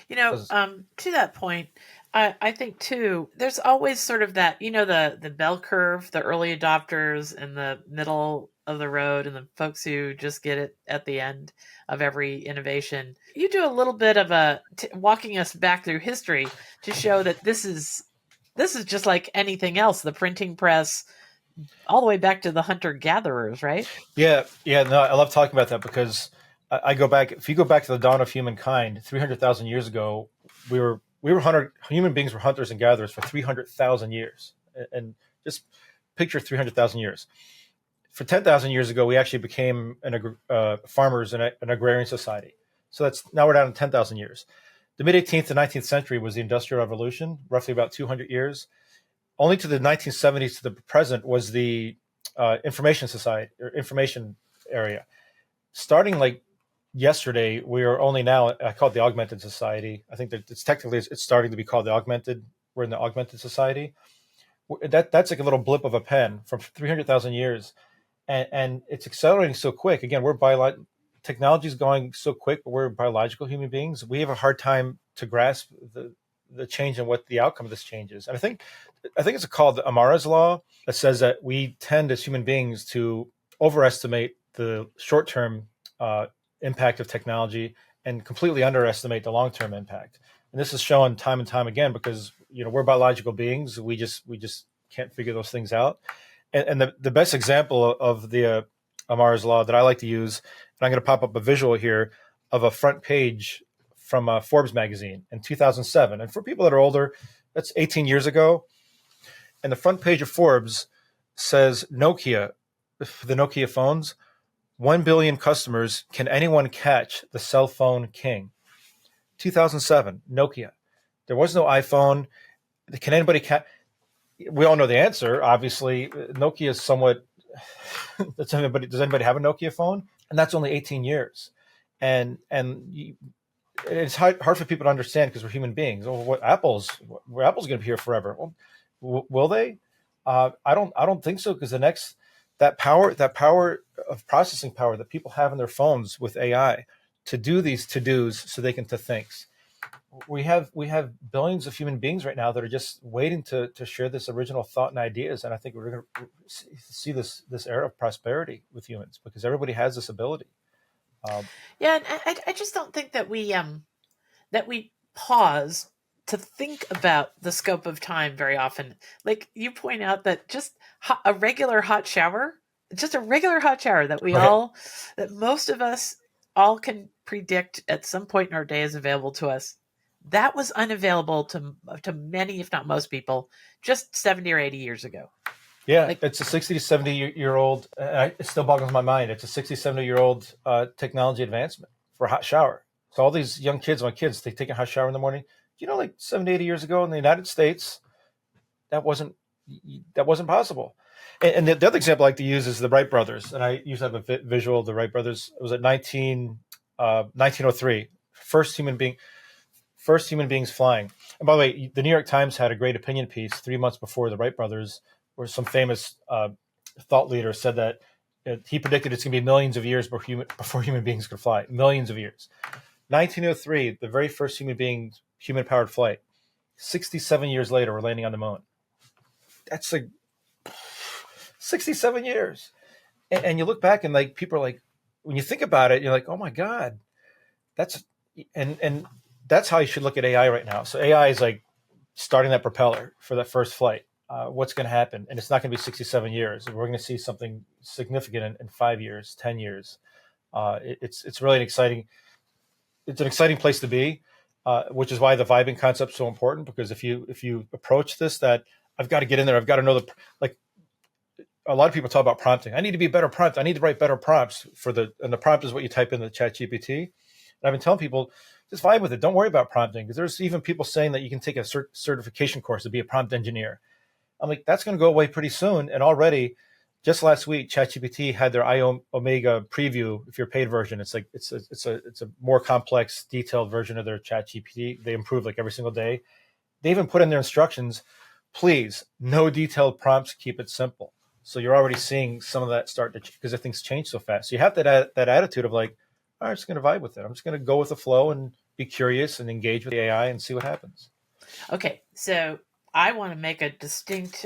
To that point, I think too, there's always sort of that, the bell curve, the early adopters and the middle of the road and the folks who just get it at the end of every innovation. You do a little bit of walking us back through history to show that this is just like anything else, the printing press, all the way back to the hunter-gatherers, right? Yeah. No, I love talking about that because I go back. If you go back to the dawn of humankind, 300,000 years ago, we were human beings were hunters and gatherers for 300,000 years, and just picture 300,000 years. For 10,000 years ago, we actually became farmers in an agrarian society. So now we're down to 10,000 years. The mid 18th to 19th century was the Industrial Revolution, roughly about 200 years. Only to the 1970s to the present was the information society or information area. Starting like yesterday, we are only now, I call it the augmented society. I think that it's starting to be called we're in the augmented society. That's like a little blip of a pen from 300,000 years. And it's accelerating so quick. Again, technology is going so quick, but we're biological human beings. We have a hard time to grasp the change and what the outcome of this change is. And I think it's called Amara's law that says that we tend as human beings to overestimate the short-term impact of technology and completely underestimate the long-term impact. And this is shown time and time again because we're biological beings. We just can't figure those things out. And the best example of the Amara's law that I like to use, and I'm going to pop up a visual here of a front page from Forbes magazine in 2007. And for people that are older, that's 18 years ago. And the front page of Forbes says Nokia, the Nokia phones, 1 billion customers. Can anyone catch the cell phone king? 2007, Nokia. There was no iPhone. Can anybody catch? We all know the answer. Obviously, Nokia is somewhat. Does anybody have a Nokia phone? And that's only 18 years. And it's hard for people to understand because we're human beings. Oh, Apple's going to be here forever. Well, will they? I don't think so because that power of processing power that people have in their phones with AI to do these to-dos so they can to thinks. We have billions of human beings right now that are just waiting to share this original thought and ideas, and I think we're going to see this era of prosperity with humans because everybody has this ability. And I just don't think that we pause to think about the scope of time very often. Like you point out that just a regular hot shower that that most of us all can predict at some point in our day is available to us. That was unavailable to many, if not most people, just 70 or 80 years ago. Yeah, it's a 60 to 70-year-old, it still boggles my mind. It's a 60, 70-year-old technology advancement for a hot shower. So all these young kids, my kids, they take a hot shower in the morning. Like 70, 80 years ago in the United States, that wasn't possible. And the other example I like to use is the Wright brothers. And I used to have a visual of the Wright brothers. It was at 1903, first human beings flying. And by the way, the New York Times had a great opinion piece 3 months before the Wright brothers, where some famous thought leader said that he predicted it's going to be millions of years before human beings could fly. Millions of years. 1903, the very first human-powered flight. 67 years later, we're landing on the moon. That's like 67 years. And you look back and like people are like, when you think about it, you're like, oh my God, and that's how you should look at AI right now. So AI is like starting that propeller for that first flight. What's going to happen? And it's not going to be 67 years. We're going to see something significant in 5 years, 10 years. It's really it's an exciting place to be, which is why the vibing concept is so important. Because if you approach this, that I've got to get in there, I've got to know like a lot of people talk about prompting. I need to be a better prompt. I need to write better prompts and the prompt is what you type in the chat GPT. And I've been telling people, just vibe with it. Don't worry about prompting, because there's even people saying that you can take a certification course to be a prompt engineer. I'm like, that's going to go away pretty soon. And already, just last week, ChatGPT had their Omega preview. If you're paid version, it's a more complex, detailed version of their ChatGPT. They improve like every single day. They even put in their instructions, please, no detailed prompts, keep it simple. So you're already seeing some of that start to, because things change so fast. So you have that attitude of like, all right, I'm just going to vibe with it. I'm just going to go with the flow and be curious and engage with the AI and see what happens. Okay, so I want to make a distinct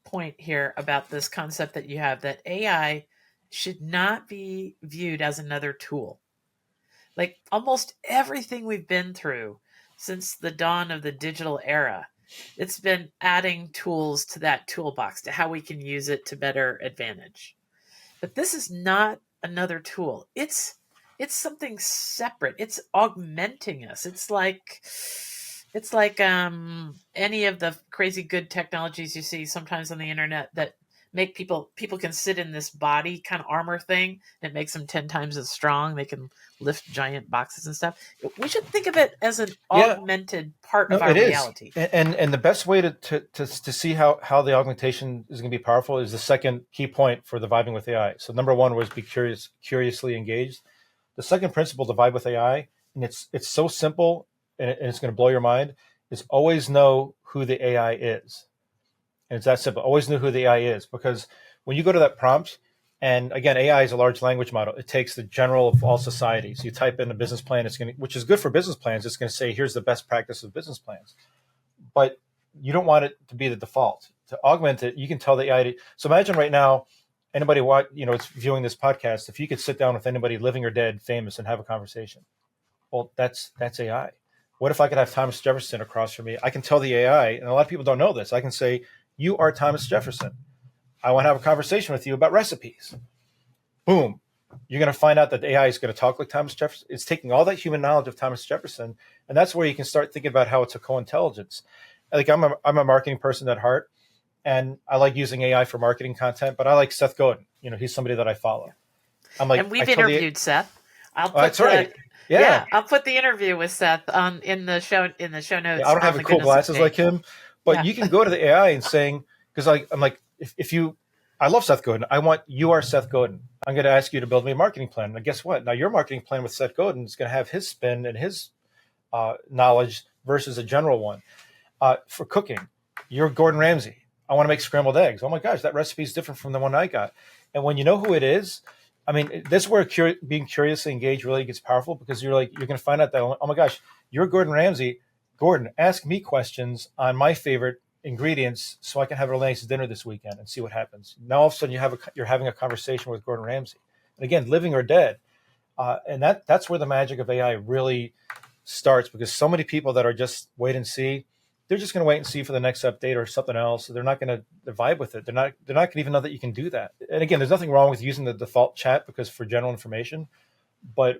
point here about this concept that you have, that AI should not be viewed as another tool. Like almost everything we've been through since the dawn of the digital era, it's been adding tools to that toolbox, to how we can use it to better advantage. But this is not another tool. It's something separate. It's augmenting us. It's like any of the crazy good technologies you see sometimes on the internet that make people can sit in this body kind of armor thing. It makes them 10 times as strong. They can lift giant boxes and stuff. We should think of it as an augmented part of our reality. And the best way to see how the augmentation is going to be powerful is the second key point for the vibing with AI. So number one was be curiously engaged. The second principle to vibe with AI, and it's so simple and it's going to blow your mind, is always know who the AI is. And it's that simple. Always know who the AI is, because when you go to that prompt, and again, AI is a large language model. It takes the general of all societies. You type in a business plan, which is good for business plans. It's going to say, here's the best practice of business plans. But you don't want it to be the default. To augment it, you can tell the AI. So imagine right now, anybody it's viewing this podcast, if you could sit down with anybody living or dead, famous, and have a conversation. Well, that's AI. What if I could have Thomas Jefferson across from me? I can tell the AI, and a lot of people don't know this. I can say, you are Thomas Jefferson. I want to have a conversation with you about recipes. Boom. You're going to find out that the AI is going to talk like Thomas Jefferson. It's taking all that human knowledge of Thomas Jefferson, and that's where you can start thinking about how it's a co-intelligence. Like I'm a marketing person at heart, and I like using AI for marketing content, but I like Seth Godin. He's somebody that I follow. I'm like, and we've interviewed Seth. That's right. Yeah, I'll put the interview with Seth in the show notes. I don't have the cool glasses like him, but you can go to the AI and saying, because I'm like, I love Seth Godin. You are Seth Godin. I'm going to ask you to build me a marketing plan. Now, guess what? Now your marketing plan with Seth Godin is going to have his spin and his knowledge versus a general one. For cooking, you're Gordon Ramsay. I want to make scrambled eggs. Oh my gosh, that recipe is different from the one I got. And when you know who it is, I mean, this is where being curiously engaged really gets powerful, because you're going to find out that, oh my gosh, you're Gordon Ramsay. Gordon, ask me questions on my favorite ingredients so I can have a nice dinner this weekend and see what happens. Now all of a sudden you're having a conversation with Gordon Ramsay. And again, living or dead. And that's where the magic of AI really starts, because so many people that are just wait and see, they're just going to wait and see for the next update or something else. They're not going to vibe with it. They're not going to even know that you can do that. And again, there's nothing wrong with using the default chat because for general information, but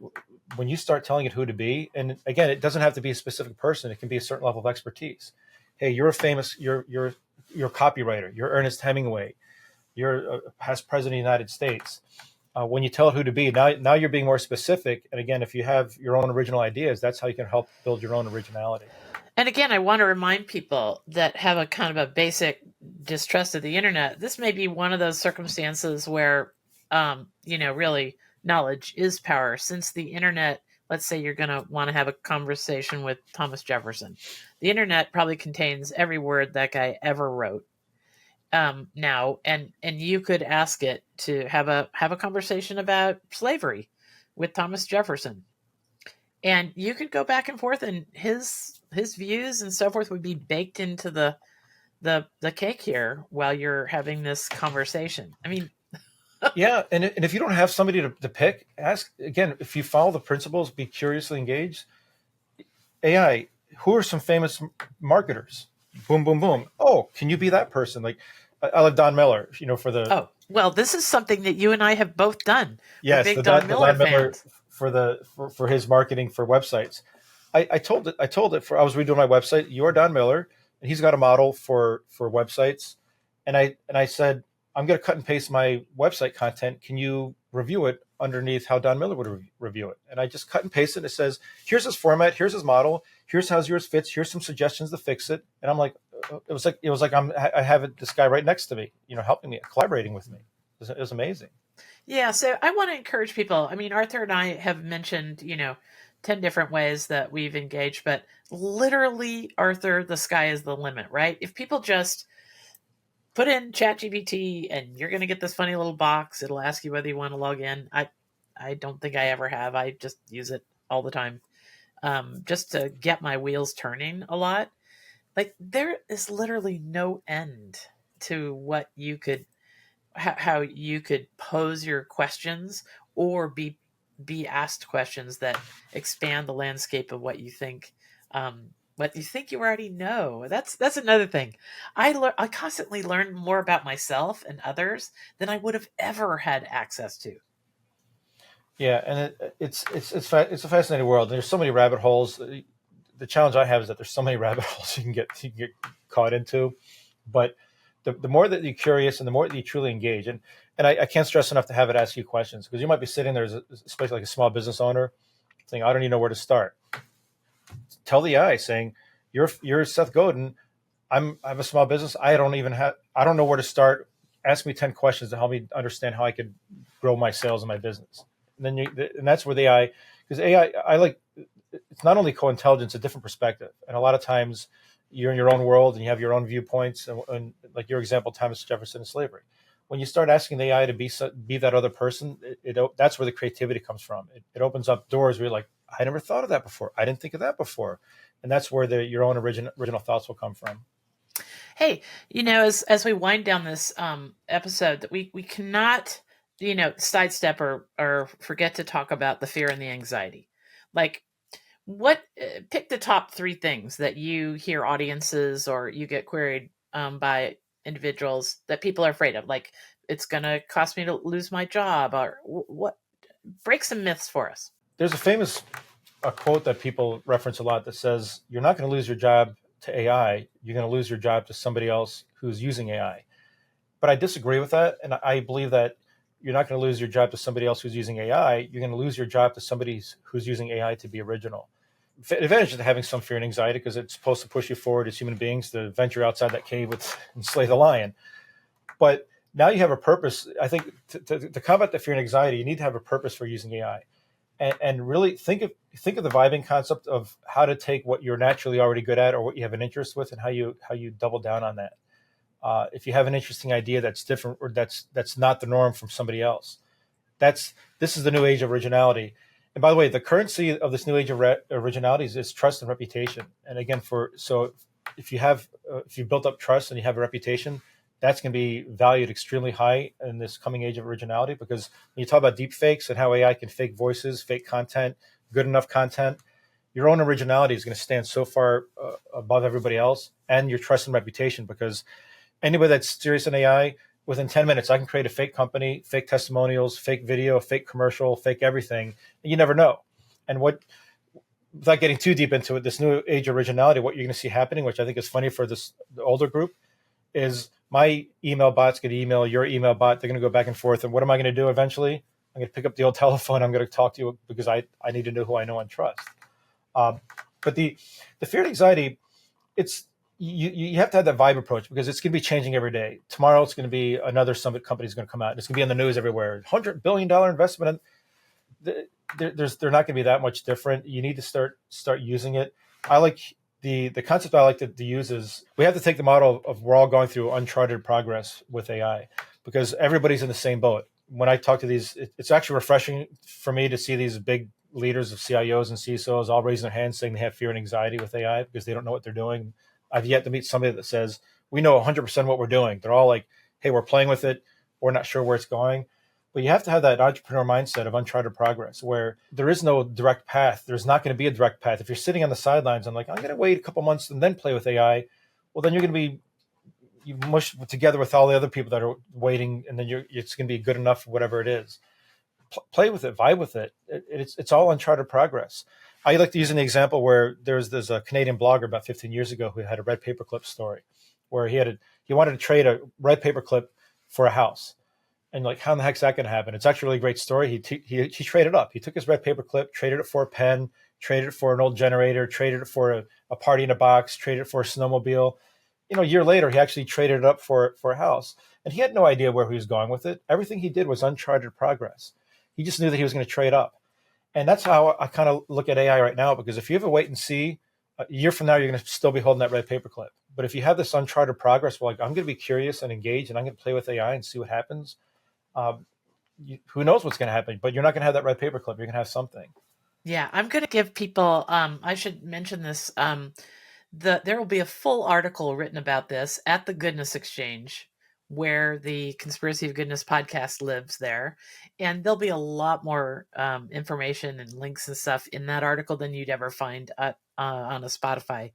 when you start telling it who to be, and again, it doesn't have to be a specific person. It can be a certain level of expertise. Hey, you're a copywriter. You're Ernest Hemingway. You're a past president of the United States. When you tell it who to be, now you're being more specific. And again, if you have your own original ideas, that's how you can help build your own originality. And again, I want to remind people that have a kind of a basic distrust of the internet. This may be one of those circumstances where, really knowledge is power. Since the internet, let's say you're going to want to have a conversation with Thomas Jefferson, the internet probably contains every word that guy ever wrote. Now, and you could ask it to have a conversation about slavery with Thomas Jefferson, and you could go back and forth, and his views and so forth would be baked into the cake here while you're having this conversation. I mean, yeah, and if you don't have somebody to pick, ask again. If you follow the principles, be curiously engaged. AI, who are some famous marketers? Boom, boom, boom. Oh, can you be that person? Like, I love Don Miller. For the oh well, this is something that you and I have both done. yes, We're big the Don Miller fans. For his marketing for websites. I told it I was redoing my website. You are Don Miller, and he's got a model for websites, and I said, I'm going to cut and paste my website content. Can you review it underneath how Don Miller would review it? And I just cut and paste it. And it says, here's his format, here's his model, here's how yours fits, here's some suggestions to fix it. And I'm like, it was like I have this guy right next to me, helping me, collaborating with me. It was amazing. Yeah, so I want to encourage people. I mean, Arthur and I have mentioned, 10 different ways that we've engaged, but literally, Arthur, the sky is the limit, right? If people just put in ChatGPT and you're going to get this funny little box, it'll ask you whether you want to log in. I don't think I ever have. I just use it all the time, just to get my wheels turning a lot. Like, there is literally no end to what you could, how you could pose your questions or be asked questions that expand the landscape of what you think you already know. That's another thing. I constantly learn more about myself and others than I would have ever had access to. Yeah, and it's a fascinating world. There's so many rabbit holes. The challenge I have is that there's so many rabbit holes you can get caught into. But the more that you're curious and the more that you truly engage, and I can't stress enough to have it ask you questions, because you might be sitting there, especially like a small business owner, saying, I don't even know where to start. Tell the AI, saying, you're Seth Godin. I have a small business. I don't know where to start. Ask me 10 questions to help me understand how I could grow my sales in my business. And then and that's where the AI, because AI, it's not only co-intelligence, a different perspective. And a lot of times you're in your own world and you have your own viewpoints, and like your example, Thomas Jefferson and slavery. When you start asking the AI to be that other person, that's where the creativity comes from. It opens up doors where you're like, I never thought of that before. I didn't think of that before. And that's where your own original thoughts will come from. Hey, as we wind down this episode, that we cannot, sidestep or forget to talk about the fear and the anxiety. Like, pick the top 3 things that you hear audiences or you get queried by individuals that people are afraid of. Like, it's going to cost me to lose my job, or what? Break some myths for us. There's a famous quote that people reference a lot that says, you're not going to lose your job to AI. You're going to lose your job to somebody else who's using AI. But I disagree with that. And I believe that you're not going to lose your job to somebody else who's using AI. You're going to lose your job to somebody who's using AI to be original. The advantage of having some fear and anxiety, because it's supposed to push you forward as human beings to venture outside that cave and slay the lion. But now you have a purpose. I think to combat the fear and anxiety, you need to have a purpose for using AI, and really think of the vibing concept of how to take what you're naturally already good at or what you have an interest with, and how you double down on that. If you have an interesting idea that's different or that's not the norm from somebody else, this is the new age of originality. And by the way, the currency of this new age of originality is trust and reputation. And again, if you've built up trust and you have a reputation, that's going to be valued extremely high in this coming age of originality. Because when you talk about deep fakes and how AI can fake voices, fake content, good enough content, your own originality is going to stand so far above everybody else, and your trust and reputation. Because anybody that's serious in AI, within 10 minutes, I can create a fake company, fake testimonials, fake video, fake commercial, fake everything. And you never know. And without getting too deep into it, this new age originality, what you're going to see happening, which I think is funny for the older group, is my email bot's going to email your email bot. They're going to go back and forth. And what am I going to do eventually? I'm going to pick up the old telephone. I'm going to talk to you because I need to know who I know and trust. Um, but the fear and anxiety, it's you have to have that vibe approach because it's going to be changing every day. Tomorrow it's going to be another summit company is going to come out. It's going to be on the news everywhere. $100 billion investment. And they're not going to be that much different. You need to start using it. I like the concept I like to use is we have to take the model of we're all going through uncharted progress with AI because everybody's in the same boat. When I talk to these, it's actually refreshing for me to see these big leaders of CIOs and CISOs all raising their hands saying they have fear and anxiety with AI because they don't know what they're doing. I've yet to meet somebody that says, we know 100% what we're doing. They're all like, hey, we're playing with it. We're not sure where it's going. But you have to have that entrepreneur mindset of uncharted progress where there is no direct path. There's not going to be a direct path. If you're sitting on the sidelines and like, I'm going to wait a couple months and then play with AI, well, then you're going to be you mush together with all the other people that are waiting, and then it's going to be good enough for whatever it is. Play with it, vibe with it. It's all uncharted progress. I like to use an example where there's a Canadian blogger about 15 years ago who had a red paperclip story where he wanted to trade a red paperclip for a house. And like, how in the heck's that going to happen? It's actually a really great story. He traded up. He took his red paperclip, traded it for a pen, traded it for an old generator, traded it for a party in a box, traded it for a snowmobile. A year later, he actually traded it up for a house. And he had no idea where he was going with it. Everything he did was uncharted progress. He just knew that he was going to trade up. And that's how I kind of look at AI right now, because if you have a wait and see, a year from now, you're going to still be holding that red paperclip. But if you have this uncharted progress, well, like, I'm going to be curious and engaged, and I'm going to play with AI and see what happens. Who knows what's going to happen, but you're not going to have that red paperclip. You're going to have something. Yeah, I'm going to give people, I should mention this, there will be a full article written about this at the Goodness Exchange, where the Conspiracy of Goodness podcast lives there. And there'll be a lot more information and links and stuff in that article than you'd ever find on a Spotify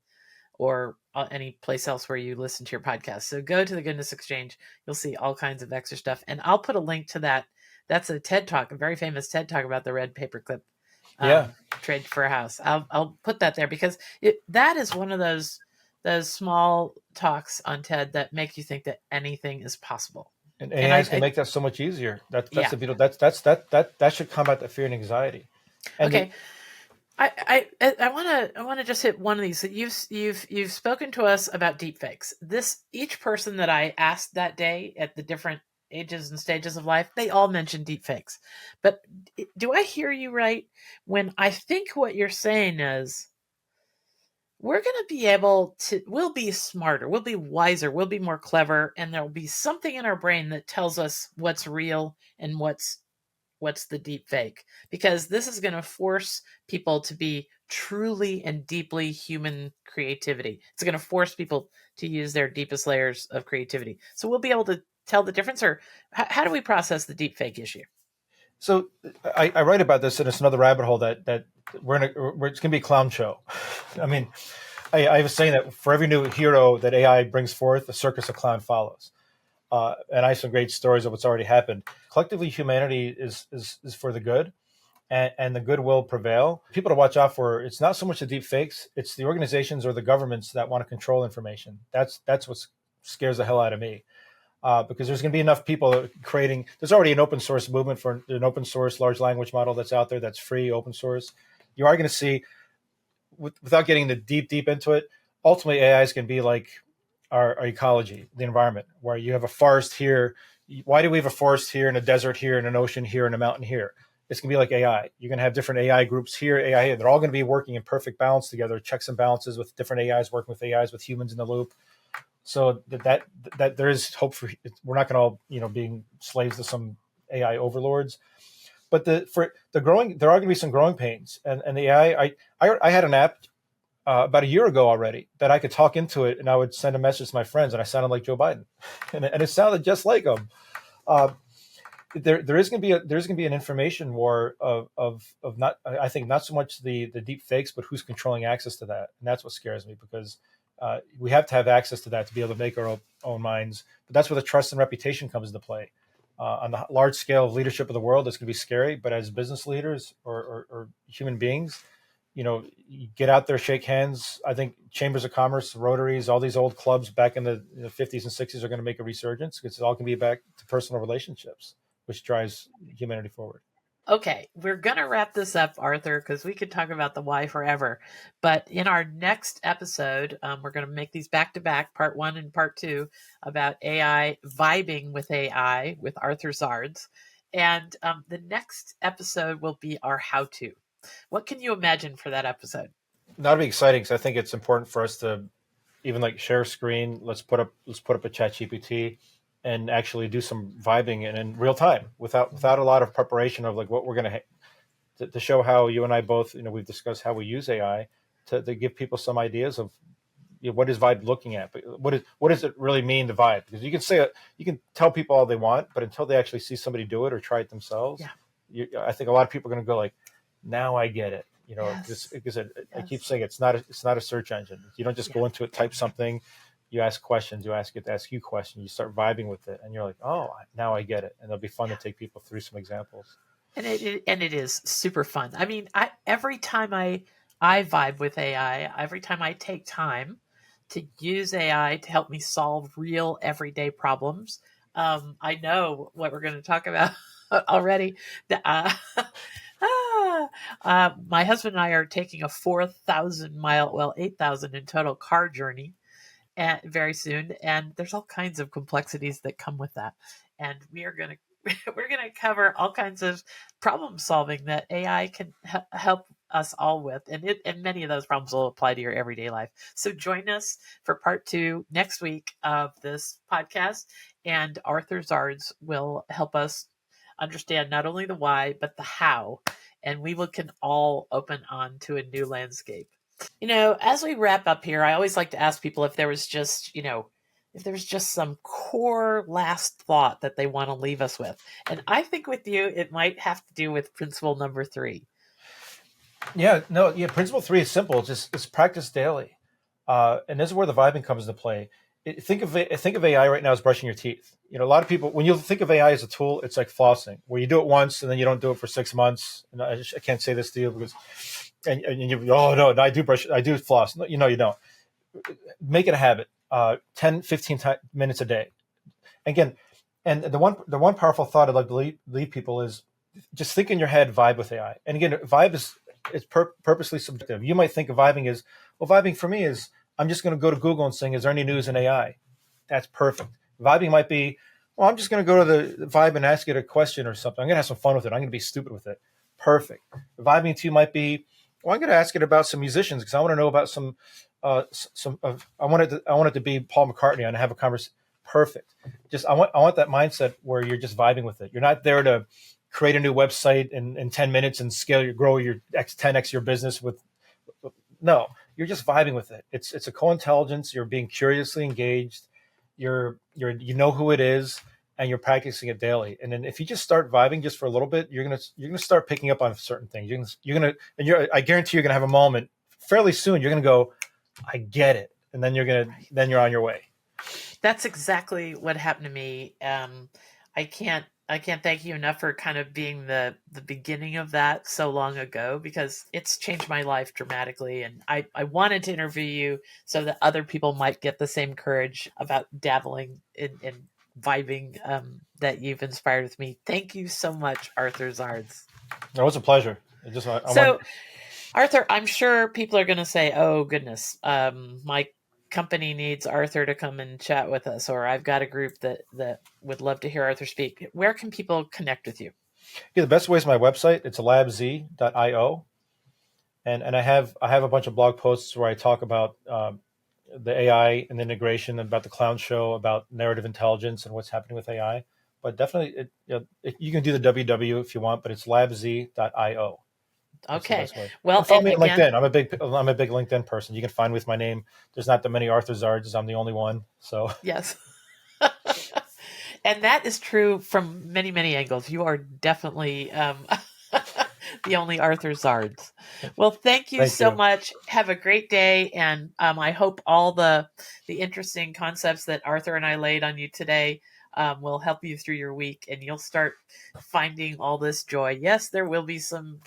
or any place else where you listen to your podcast. So go to the Goodness Exchange. You'll see all kinds of extra stuff. And I'll put a link to that. That's a TED Talk, a very famous TED Talk about the red paperclip trade for a house. I'll put that there because that is one of those small talks on TED that make you think that anything is possible. And AI can make that so much easier. That's the beauty. That should combat the fear and anxiety. And okay. I want to just hit one of these. You've spoken to us about deepfakes. Each person that I asked that day at the different ages and stages of life, they all mentioned deepfakes. But do I hear you right when I think what you're saying is we're going to be we'll be smarter, we'll be wiser, we'll be more clever, and there'll be something in our brain that tells us what's real and what's the deep fake, because this is going to force people to be truly and deeply human creativity. It's going to force people to use their deepest layers of creativity. So we'll be able to tell the difference, or how do we process the deep fake issue? So I write about this, and it's another rabbit hole that it's going to be a clown show. I mean, I was saying that for every new hero that AI brings forth, a circus of clown follows. And I have some great stories of what's already happened. Collectively, humanity is for the good, and the good will prevail. People to watch out for, it's not so much the deep fakes, it's the organizations or the governments that want to control information. That's what scares the hell out of me. Because there's going to be enough people creating, there's already an open source movement for an open source large language model that's out there that's free, open source. You are going to see, without getting the deep into it, ultimately AI is going to be like our ecology, the environment, where you have a forest here. Why do we have a forest here and a desert here and an ocean here and a mountain here? It's going to be like AI. You're going to have different AI groups here, AI here. They're all going to be working in perfect balance together, checks and balances with different AIs, working with AIs, with humans in the loop. So that there is hope for, we're not going to all, being slaves to some AI overlords. But there are going to be some growing pains. And the AI, I had an app about a year ago already that I could talk into it, and I would send a message to my friends, and I sounded like Joe Biden, and it sounded just like him. There is going to be an information war of not, I think, not so much the deep fakes, but who's controlling access to that, and that's what scares me, because we have to have access to that to be able to make our own minds. But that's where the trust and reputation comes into play. On the large scale of leadership of the world, it's going to be scary. But as business leaders or human beings, you get out there, shake hands. I think chambers of commerce, Rotaries, all these old clubs back in the 50s and 60s are going to make a resurgence, because it's all going to be back to personal relationships, which drives humanity forward. Okay, we're going to wrap this up, Arthur, because we could talk about the why forever. But in our next episode, we're going to make these back to back, part 1 and part 2, about AI, vibing with AI with Arthur Zards. And the next episode will be our how to. What can you imagine for that episode? That'll be exciting because I think it's important for us to even like share a screen. Let's put up a chat GPT and actually do some vibing in real time without a lot of preparation of like what we're going to show how you and I both, we've discussed how we use AI to give people some ideas of what is vibe looking at, but what does it really mean to vibe? Because you can say it, you can tell people all they want, but until they actually see somebody do it or try it themselves, I think a lot of people are going to go like, now I get it. Yes. Because I keep saying it's not a search engine. You don't just go into it, type something, you ask questions, you ask it to ask you questions, you start vibing with it, and you're like, oh, now I get it, and it'll be fun to take people through some examples. And it is super fun. I mean, every time I vibe with AI, every time I take time to use AI to help me solve real everyday problems, I know what we're going to talk about already. My husband and I are taking a 4,000-mile, well, 8,000 in total car journey very soon, and there's all kinds of complexities that come with that. And we are going to we're going to cover all kinds of problem solving that AI can help us all with, and many of those problems will apply to your everyday life. So join us for part 2 next week of this podcast, and Arthur Zards will help us understand not only the why but the how, and can all open on to a new landscape. As we wrap up here, I always like to ask people if there was just, if there's just some core last thought that they want to leave us with. And I think with you, it might have to do with principle number 3. Yeah, no, yeah. Principle 3 is simple. It's practice daily, and this is where the vibing comes into play. Think of AI right now as brushing your teeth. A lot of people, when you think of AI as a tool, it's like flossing, where you do it once and then you don't do it for 6 months. And I can't say this to you because, and you, oh no, I do floss. No, you don't. Make it a habit. 10, 15 minutes a day. Again, and the one powerful thought I'd like to leave people is just think in your head, vibe with AI. And again, vibe is purposely subjective. You might think of vibing as, well, vibing for me is I'm just going to go to Google and saying, is there any news in AI? That's perfect. Vibing might be, well, I'm just going to go to the vibe and ask it a question or something. I'm going to have some fun with it. I'm going to be stupid with it. Perfect. Vibing to you might be, well, I'm going to ask it about some musicians because I want to know about some. I want it to be Paul McCartney and have a conversation. Perfect. Just I want that mindset where you're just vibing with it. You're not there to create a new website in 10 minutes and grow your 10x your business with. No, you're just vibing with it. It's a co-intelligence. You're being curiously engaged. You know who it is, and you're practicing it daily. And then if you just start vibing just for a little bit, you're gonna start picking up on certain things. I guarantee you're gonna have a moment fairly soon. You're gonna go, I get it, and then you're on your way. That's exactly what happened to me. I can't thank you enough for kind of being the beginning of that so long ago, because it's changed my life dramatically. And I wanted to interview you so that other people might get the same courage about dabbling in vibing that you've inspired with me. Thank you so much, Arthur Zards. No, it's a pleasure. Arthur, I'm sure people are going to say, oh, goodness, my company needs Arthur to come and chat with us, or I've got a group that would love to hear Arthur speak. Where can people connect with you? Yeah, the best way is my website. It's labz.io. And I have a bunch of blog posts where I talk about the AI and the integration, about the clown show, about narrative intelligence and what's happening with AI. But definitely, you can do the www if you want, but it's labz.io. Okay. Well, follow me on LinkedIn. I'm a big LinkedIn person. You can find me with my name. There's not that many Arthur Zards. I'm the only one. So yes. And that is true from many, many angles. You are definitely the only Arthur Zards. Well, thank you so much. Have a great day. And I hope all the interesting concepts that Arthur and I laid on you today will help you through your week, and you'll start finding all this joy. Yes, there will be some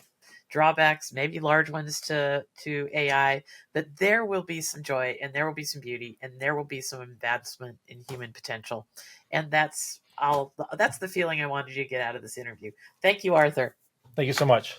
drawbacks, maybe large ones to AI, but there will be some joy, and there will be some beauty, and there will be some advancement in human potential. And that's the feeling I wanted you to get out of this interview. Thank you, Arthur. Thank you so much.